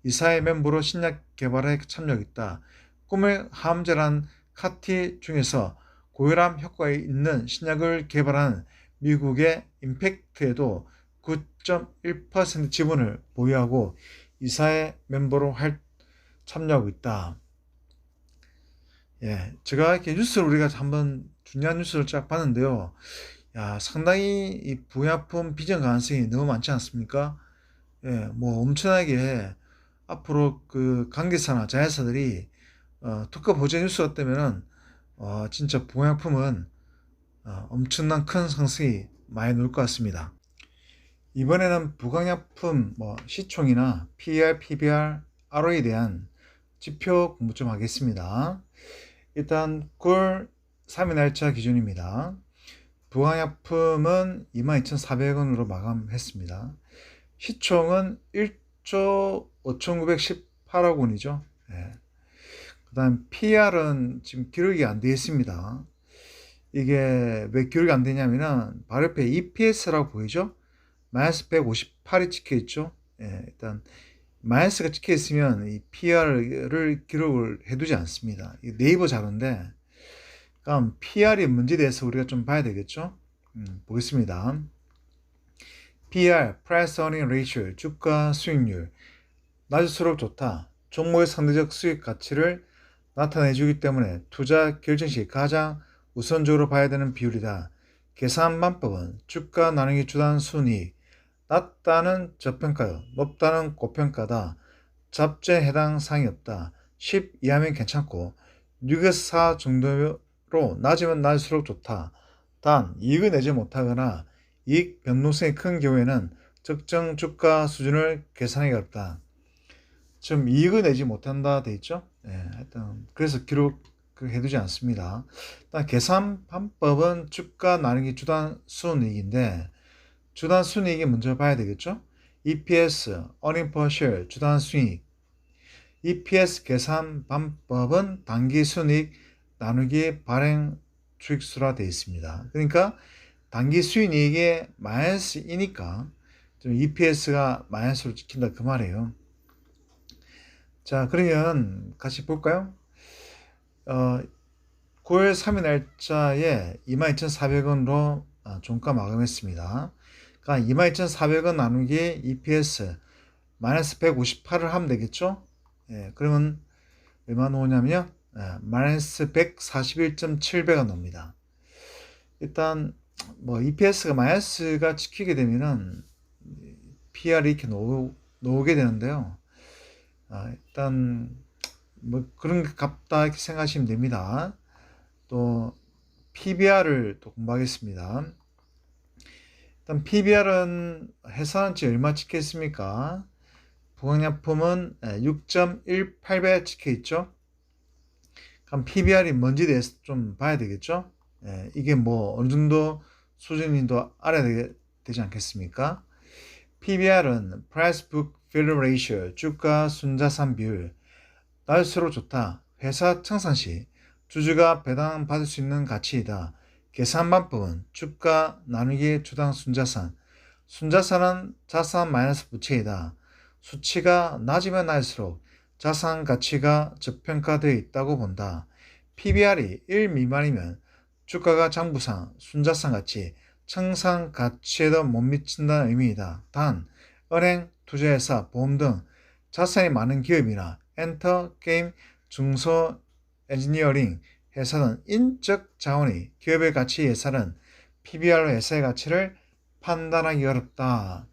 이사의 멤버로 신약 개발에 참여했다. 꿈의 항암제란 카티 중에서 고혈압 효과가 있는 신약을 개발한 미국의 임팩트에도 9.1% 지분을 보유하고 이사의 멤버로 참여하고 있다. 예, 제가 이렇게 뉴스를 우리가 한번 중요한 뉴스를 쫙 봤는데요. 상당히 이 부약품 비전 가능성이 너무 많지 않습니까? 예, 뭐 엄청나게 앞으로 그 관계사나 자회사들이 특허 보전 뉴스가 뜨면은 진짜 부약품은 엄청난 큰 상승이 많이 나올 것 같습니다. 이번에는 부강약품 시총이나 PER, PBR, ROE에 대한 지표 공부 좀 하겠습니다. 일단 9월 3일 날짜 기준입니다. 부강약품은 22,400원으로 마감했습니다. 시총은 1조 5,918억 원이죠. 네. 그 다음 PER은 지금 기록이 안 되어 있습니다. 이게 왜 기록이 안 되냐면은 바로 옆에 EPS라고 보이죠? 마이너스 158이 찍혀 있죠. 예, 일단 마이너스가 찍혀 있으면 이 PR을 기록을 해두지 않습니다. 이 네이버 자료인데, 그럼 PR이 문제에 대해서 우리가 좀 봐야 되겠죠. 보겠습니다. PR, Price Earning Ratio, 주가 수익률 낮을수록 좋다. 종목의 상대적 수익 가치를 나타내주기 때문에 투자 결정 시 가장 우선적으로 봐야 되는 비율이다. 계산 방법은 주가 나누기 주당 순이익, 낮다는 저평가요, 높다는 고평가다. 잡지에 해당 사항이 없다. 10 이하면 괜찮고 6에서 4 정도로 낮으면 낮을수록 좋다. 단 이익을 내지 못하거나 이익 변동성이 큰 경우에는 적정 주가 수준을 계산하기 어렵다. 지금 이익을 내지 못한다 돼 있죠. 하여튼 그래서 기록 해두지 않습니다. 일단 계산 방법은 주가 나누기 주당 순이익인데, 주당 순이익이 먼저 봐야 되겠죠. EPS, Earning per Share, 주당 순이익. EPS 계산 방법은 당기 순이익 나누기 발행 수익수라 되어 있습니다. 그러니까 당기 순이익이 마이너스이니까 EPS가 마이너스로 찍힌다 그 말이에요. 자, 그러면 같이 볼까요? 9월 3일 날짜에 22,400원으로 종가 마감했습니다. 그러니까 22,400원 나누기 EPS 마이너스 158을 하면 되겠죠? 예, 그러면 얼마 나오냐면요. 마이너스 141.7배가 나옵니다. 일단 EPS가 마이너스가 찍히게 되면은 PR이 이렇게 나오게 되는데요. 일단 그런 게 같다 이렇게 생각하시면 됩니다. 또 PBR을 또 공부하겠습니다. 일단 PBR은 회사한지 얼마 찍혀 있습니까? 부강약품은 6.18배 찍혀 있죠. 그럼 PBR이 뭔지 대해서 좀 봐야 되겠죠. 이게 어느 정도 수준인도 알아야 되지 않겠습니까? PBR은 Price Book Value Ratio, 주가 순자산 비율. 날수록 좋다. 회사 청산 시 주주가 배당받을 수 있는 가치이다. 계산 방법은 주가 나누기 주당 순자산. 순자산은 자산 마이너스 부채이다. 수치가 낮으면 낮을수록 자산 가치가 저평가되어 있다고 본다. PBR이 1 미만이면 주가가 장부상 순자산 가치, 청산 가치에도 못 미친다는 의미이다. 단, 은행, 투자회사, 보험 등 자산이 많은 기업이나 엔터, 게임, 중소, 엔지니어링 회사는 인적 자원이 기업의 가치 예산은 PBR로 회사의 가치를 판단하기 어렵다.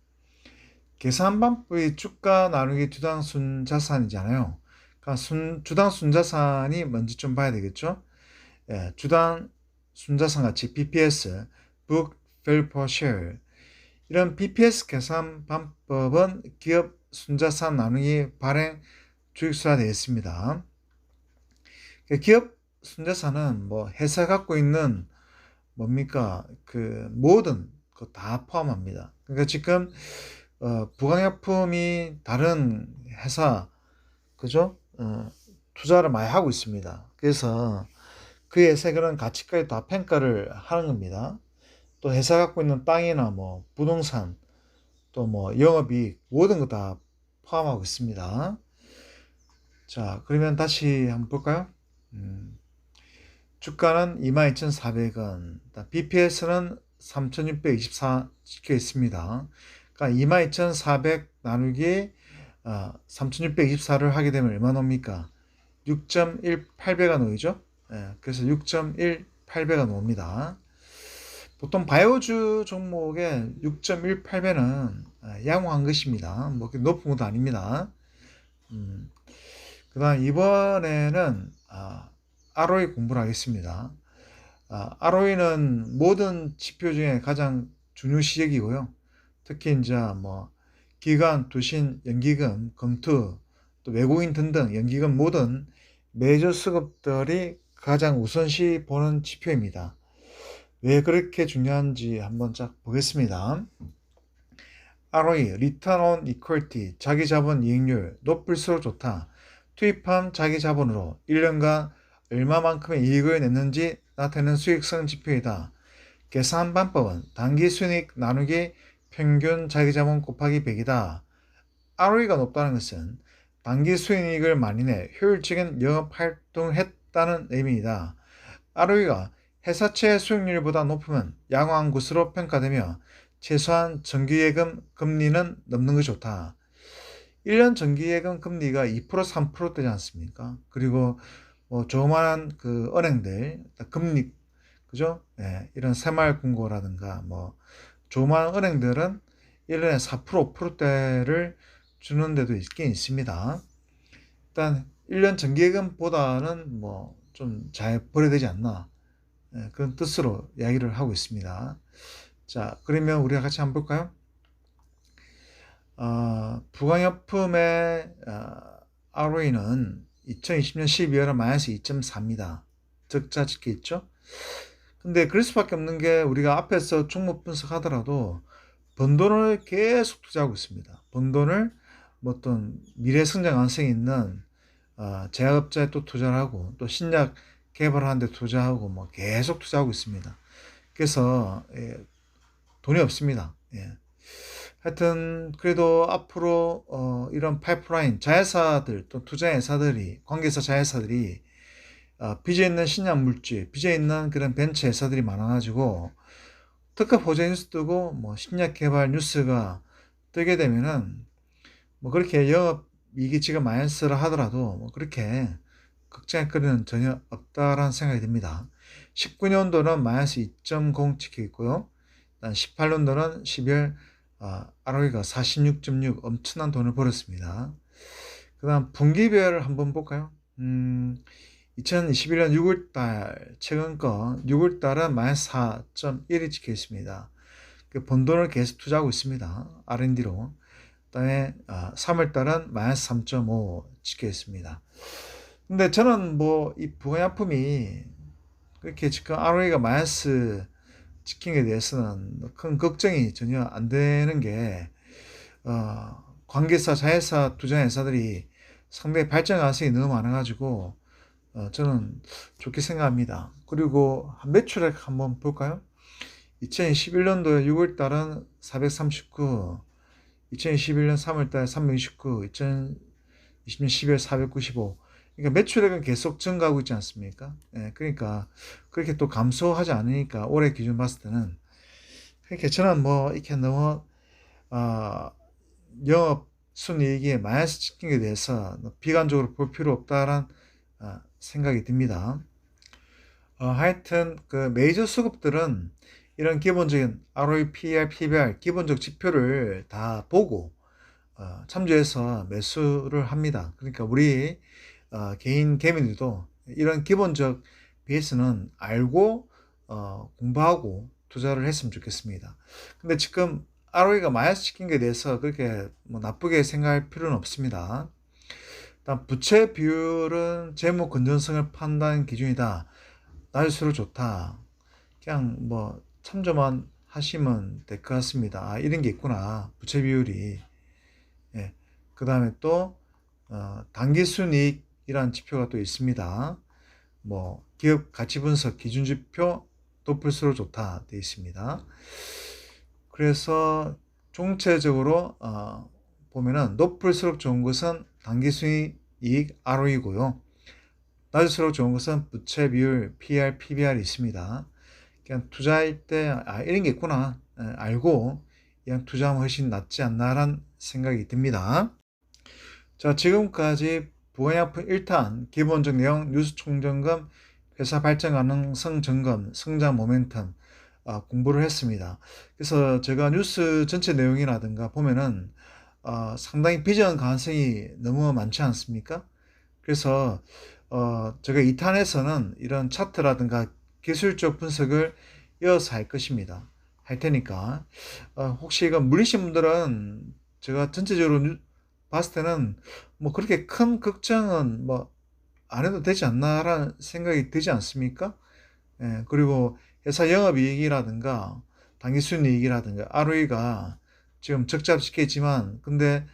계산 방법이 주가 나누기 주당 순자산이잖아요. 그러니까 주당 순자산이 뭔지 좀 봐야 되겠죠. 예, 주당 순자산 가치 BPS, Book Value Per Share. 이런 BPS 계산 방법은 기업 순자산 나누기 발행 주식수화되어 있습니다. 기업 순자산은 뭐 회사 갖고 있는 뭡니까 그 모든 거 다 포함합니다. 그러니까 지금 부강약품이 다른 회사 그죠? 투자를 많이 하고 있습니다. 그래서 그 회사의 그런 가치까지 다 평가를 하는 겁니다. 또 회사 갖고 있는 땅이나 뭐 부동산 또 뭐 영업이익 모든 거 다 포함하고 있습니다. 자, 그러면 다시 한번 볼까요? 주가는 22,400원, BPS는 3,624 찍혀 있습니다. 그러니까 22,400 나누기 3,624를 하게 되면 얼마 나옵니까? 6.18배가 나오죠? 예, 그래서 6.18배가 나옵니다. 보통 바이오주 종목의 6.18배는 양호한 것입니다. 뭐 높은 것도 아닙니다. 그 다음 이번에는 ROE 공부를 하겠습니다. ROE는 모든 지표 중에 가장 중요시적이고요. 특히 이제 뭐 기관, 투신, 연기금, 검투, 또 외국인 등등 연기금 모든 메이저 수급들이 가장 우선시 보는 지표입니다. 왜 그렇게 중요한지 한번 쫙 보겠습니다. ROE, Return on Equity, 자기자본 이익률 높을수록 좋다. 투입한 자기자본으로 1년간 얼마만큼의 이익을 냈는지 나타내는 수익성 지표이다. 계산 방법은 단기순이익 나누기 평균 자기자본 곱하기 100이다. ROE가 높다는 것은 단기순이익을 많이 내 효율적인 영업활동을 했다는 의미이다. ROE가 회사채 수익률보다 높으면 양호한 것으로 평가되며 최소한 정기예금 금리는 넘는 것이 좋다. 1년 정기예금 금리가 2% 3% 되지 않습니까? 그리고 뭐 조그마한 그 은행들 금리 그죠? 네, 이런 새마을금고라든가 뭐 조그마한 은행들은 1년에 4% 5%대를 주는 데도 있긴 있습니다. 일단 1년 정기예금보다는 뭐 좀 잘 벌어야 되지 않나 그런 뜻으로 이야기를 하고 있습니다. 자, 그러면 우리가 같이 한번 볼까요? 부강약품의 ROE는 2020년 12월에 마이너스 2.4입니다. 적자 찍혀 있죠? 근데 그럴 수밖에 없는 게 우리가 앞에서 종목 분석하더라도 번 돈을 계속 투자하고 있습니다. 번 돈을 뭐 어떤 미래 성장 가능성이 있는 제약업자에 또 투자를 하고 또 신약 개발하는 데 투자하고 뭐 계속 투자하고 있습니다. 그래서 돈이 없습니다. 예. 하여튼 그래도 앞으로 이런 파이프라인 자회사들 또 투자회사들이 관계사 자회사들이 빚어 있는 신약 물질, 빚어 있는 그런 벤처 회사들이 많아가지고 특급 호재 뉴스 뜨고 뭐 신약 개발 뉴스가 뜨게 되면은 뭐 그렇게 영업 이익이 지금 마이너스라 하더라도 뭐 그렇게 걱정할 거리는 전혀 없다라는 생각이 듭니다. 19년도는 마이너스 2.0 찍혀 있고요. 18년도는 12월 ROE가 46.6 엄청난 돈을 벌었습니다. 그 다음 분기별 한번 볼까요? 2021년 6월달 최근 거 6월달은 마이너스 4.1이 찍혀 있습니다. 번 돈을 계속 투자하고 있습니다. R&D로. 그 다음에 3월달은 마이너스 3.5 찍혀 있습니다. 근데 저는 뭐 이 부가약품이 그렇게 지금 ROE가 마이너스 지키는 게 대해서는 큰 걱정이 전혀 안 되는 게 관계사, 자회사, 투자회사들이 상당히 발전 가능성이 너무 많아가지고 저는 좋게 생각합니다. 그리고 매출액 한번 볼까요? 2021년도 6월달은 439, 2021년 3월달 329, 2020년 12월 495. 그러니까 매출액은 계속 증가하고 있지 않습니까? 예, 그러니까 그렇게 또 감소하지 않으니까 올해 기준 봤을 때는 그렇게 저는 뭐 이렇게 너무 영업 순이익이 마이너스 찍힌 게 대해서 비관적으로 볼 필요 없다라는 생각이 듭니다. 하여튼 그 메이저 수급들은 이런 기본적인 ROE, PER, PBR 기본적 지표를 다 보고 참조해서 매수를 합니다. 그러니까 우리 개인 개미들도 이런 기본적 베이스는 알고 공부하고 투자를 했으면 좋겠습니다. 근데 지금 ROE가 마이너스 시킨 게 대해서 그렇게 뭐 나쁘게 생각할 필요는 없습니다. 일단 부채 비율은 재무 건전성을 판단 기준이다. 낮을수록 좋다. 그냥 뭐 참조만 하시면 될 것 같습니다. 이런 게 있구나. 부채 비율이. 예. 그 다음에 또 당기순이익이라는 지표가 또 있습니다. 뭐 기업 가치 분석 기준 지표 높을수록 좋다 되어 있습니다. 그래서 총체적으로 보면은 높을수록 좋은 것은 당기순이익 ROE고요. 낮을수록 좋은 것은 부채 비율 PER, PBR이 있습니다. 그냥 투자할 때 이런 게 있구나 알고 그냥 투자하면 훨씬 낫지 않나라는 생각이 듭니다. 자, 지금까지 부원약품 1탄 기본적 내용 뉴스 총점검 회사 발전 가능성 점검 성장 모멘텀 공부를 했습니다. 그래서 제가 뉴스 전체 내용이라든가 보면은 상당히 비전 가능성이 너무 많지 않습니까? 그래서 제가 2탄에서는 이런 차트라든가 기술적 분석을 이어서 할 것입니다. 할 테니까 혹시 이거 물리신 분들은 제가 전체적으로 봤을 때는 뭐 그렇게 큰 걱정은 뭐 안 해도 되지 않나라는 생각이 들지 않습니까? 예, 그리고 회사 영업이익이라든가 당기순이익이라든가 ROE가 지금 적자 시켰지만 근데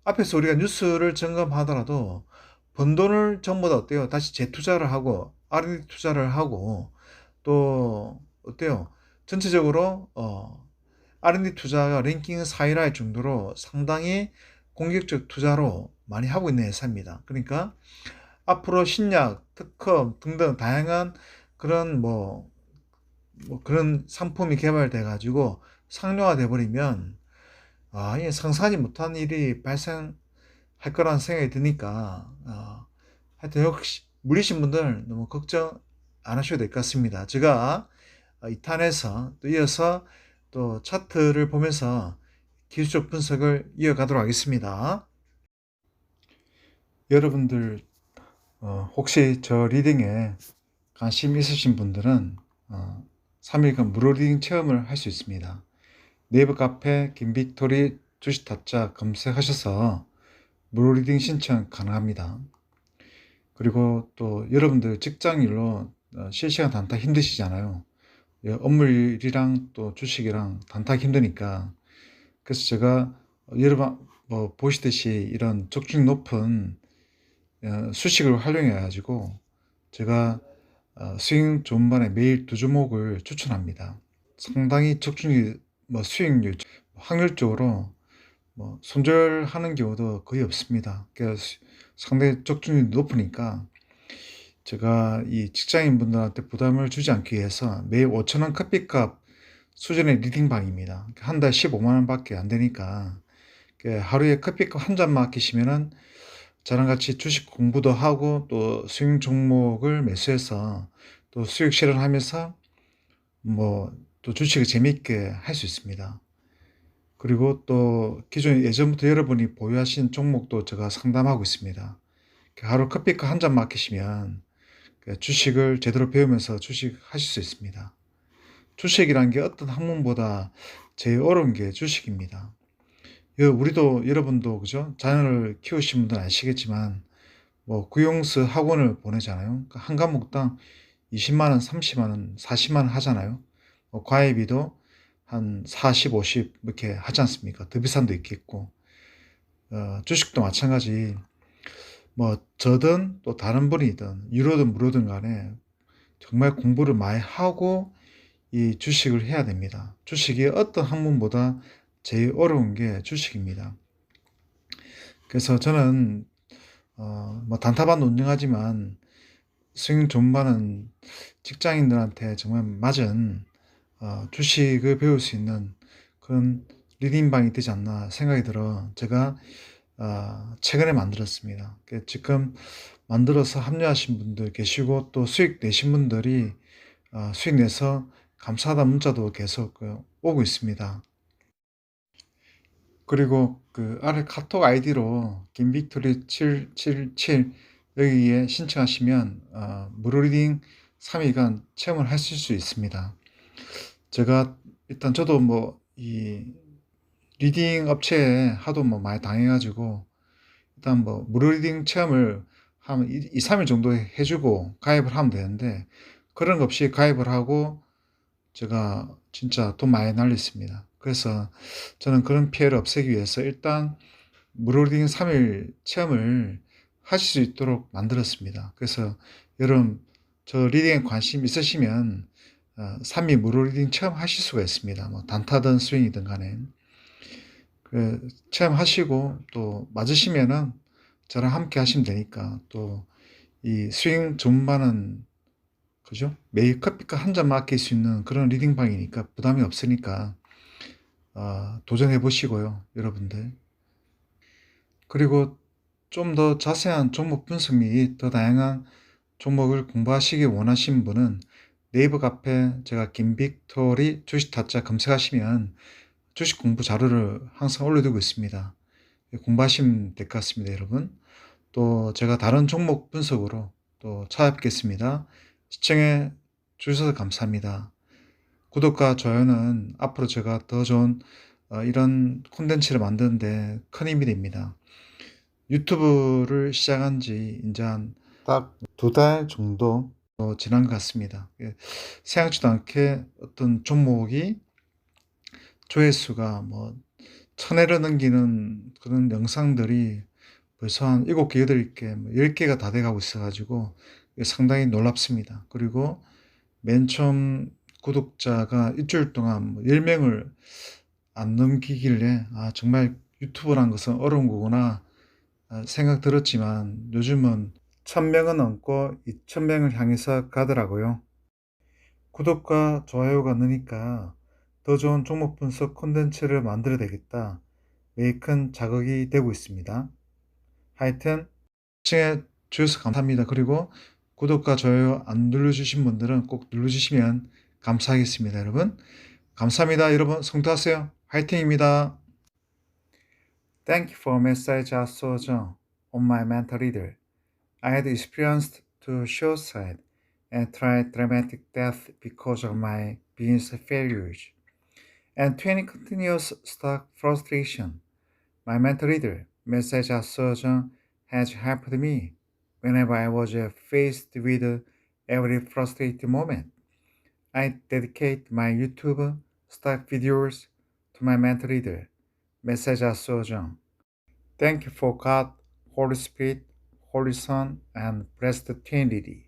앞에서 우리가 뉴스를 점검하더라도 번 돈을 전부 다 어때요? 다시 재투자를 하고 R&D 투자를 하고 또 어때요? 전체적으로 R&D 투자가 랭킹 4위라 할 정도로 상당히 공격적 투자로 많이 하고 있는 회사입니다. 그러니까 앞으로 신약, 특허 등등 다양한 그런 그런 상품이 개발돼 가지고 상용화돼 버리면 이게 상상하지 못한 일이 발생할 거라는 생각이 드니까 하여튼 역시 물리신 분들 너무 걱정 안 하셔도 될 것 같습니다. 제가 2탄에서 또 이어서 또 차트를 보면서 기술적 분석을 이어가도록 하겠습니다. 여러분들 혹시 저 리딩에 관심 있으신 분들은 3일간 무료 리딩 체험을 할 수 있습니다. 네이버 카페 김빅토리 주식타짜 검색하셔서 무료 리딩 신청 가능합니다. 그리고 또 여러분들 직장일로 실시간 단타 힘드시잖아요. 업무일이랑 또 주식이랑 단타 힘드니까 그래서 제가 여러분 뭐 보시듯이 이런 적중률 높은 수식을 활용해 가지고 제가 수익 좋은 반에 매일 두 종목을 추천합니다. 상당히 적중률 수익률 확률적으로 손절하는 경우도 거의 없습니다. 그래서 상당히 적중률이 높으니까 제가 이 직장인 분들한테 부담을 주지 않기 위해서 매일 5,000원 커피값 수준의 리딩방입니다. 한 달 15만 원밖에 안 되니까 하루에 커피값 한 잔 맡기시면은 저랑 같이 주식 공부도 하고 또 수익 종목을 매수해서 또 수익 실현하면서 또 주식을 재미있게 할 수 있습니다. 그리고 또 기존에 예전부터 여러분이 보유하신 종목도 제가 상담하고 있습니다. 하루 커피값 한 잔 맡기시면 주식을 제대로 배우면서 주식 하실 수 있습니다. 주식이란 게 어떤 학문보다 제일 어려운 게 주식입니다. 우리도 여러분도 그죠? 자녀를 키우신 분들은 아시겠지만 구용수 학원을 보내잖아요. 한 과목당 20만 원, 30만 원, 40만 원 하잖아요. 과외비도 한 40, 50 이렇게 하지 않습니까? 더 비싼 데 있겠고. 주식도 마찬가지. 뭐 저든 또 다른 분이든 유료든 무료든 간에 정말 공부를 많이 하고 이 주식을 해야 됩니다. 주식이 어떤 학문보다 제일 어려운 게 주식입니다. 그래서 저는 뭐 단타반도 운영하지만 수익 전반은 직장인들한테 정말 맞은 주식을 배울 수 있는 그런 리딩방이 되지 않나 생각이 들어 제가 최근에 만들었습니다. 지금 만들어서 합류하신 분들 계시고 또 수익 내신 분들이 수익 내서 감사하다 문자도 계속 오고 있습니다. 그리고 그 아래 카톡 아이디로 김빅토리 777 여기에 신청하시면 무료 리딩 3일간 체험을 하실 수 있습니다. 제가 일단 저도 뭐 이 리딩 업체에 하도 뭐 많이 당해가지고 일단 뭐 무료 리딩 체험을 한 2, 3일 정도 해주고 가입을 하면 되는데 그런 거 없이 가입을 하고 제가 진짜 돈 많이 날렸습니다. 그래서 저는 그런 피해를 없애기 위해서 일단 무료 리딩 3일 체험을 하실 수 있도록 만들었습니다. 그래서 여러분 저 리딩에 관심 있으시면 3일 무료 리딩 체험하실 수가 있습니다. 뭐 단타든 스윙이든 간에 체험하시고 또 맞으시면은 저랑 함께 하시면 되니까 또 이 스윙 전반은 그죠? 매일 커피값 한 잔 맡길 수 있는 그런 리딩방이니까 부담이 없으니까 도전해 보시고요, 여러분들. 그리고 좀 더 자세한 종목 분석 및 더 다양한 종목을 공부하시기 원하시는 분은 네이버 카페 제가 김빅토리 주식 타짜 검색하시면 주식 공부 자료를 항상 올려두고 있습니다. 공부하시면 될 것 같습니다, 여러분. 또 제가 다른 종목 분석으로 또 찾아뵙겠습니다. 시청해 주셔서 감사합니다. 구독과 좋아요는 앞으로 제가 더 좋은 이런 콘텐츠를 만드는데 큰 힘이 됩니다. 유튜브를 시작한 지 이제 한 딱 2달 정도 지난 것 같습니다. 생각지도 않게 어떤 종목이 조회수가 뭐 1000회를 넘기는 그런 영상들이 벌써 한 7개, 8개, 10개가 다 돼가고 있어가지고 상당히 놀랍습니다. 그리고 맨 처음 구독자가 일주일 동안 10명을 안 넘기길래 정말 유튜브란 것은 어려운 거구나 생각 들었지만 요즘은 1000명은 넘고 2000명을 향해서 가더라고요. 구독과 좋아요가 느니까 더 좋은 종목 분석 콘텐츠를 만들어야 되겠다. 매일 큰 자극이 되고 있습니다. 하여튼 시청해 주셔서 감사합니다. 그리고 구독과 좋아요 안 눌러주신 분들은 꼭 눌러주시면 감사하겠습니다. 여러분 감사합니다. 여러분 성투하세요. 화이팅입니다. Thank you for message Asojong on my mental reader. I had experienced to suicide and tried dramatic death because of my business failures and 20 continuous stock frustration. My mentor reader, message Asojong, has helped me whenever I was faced with every frustrating moment. I dedicate my YouTube stock videos to my mentor reader, message Asojong. Thank you for God, Holy Spirit, Holy Son, and Blessed Trinity.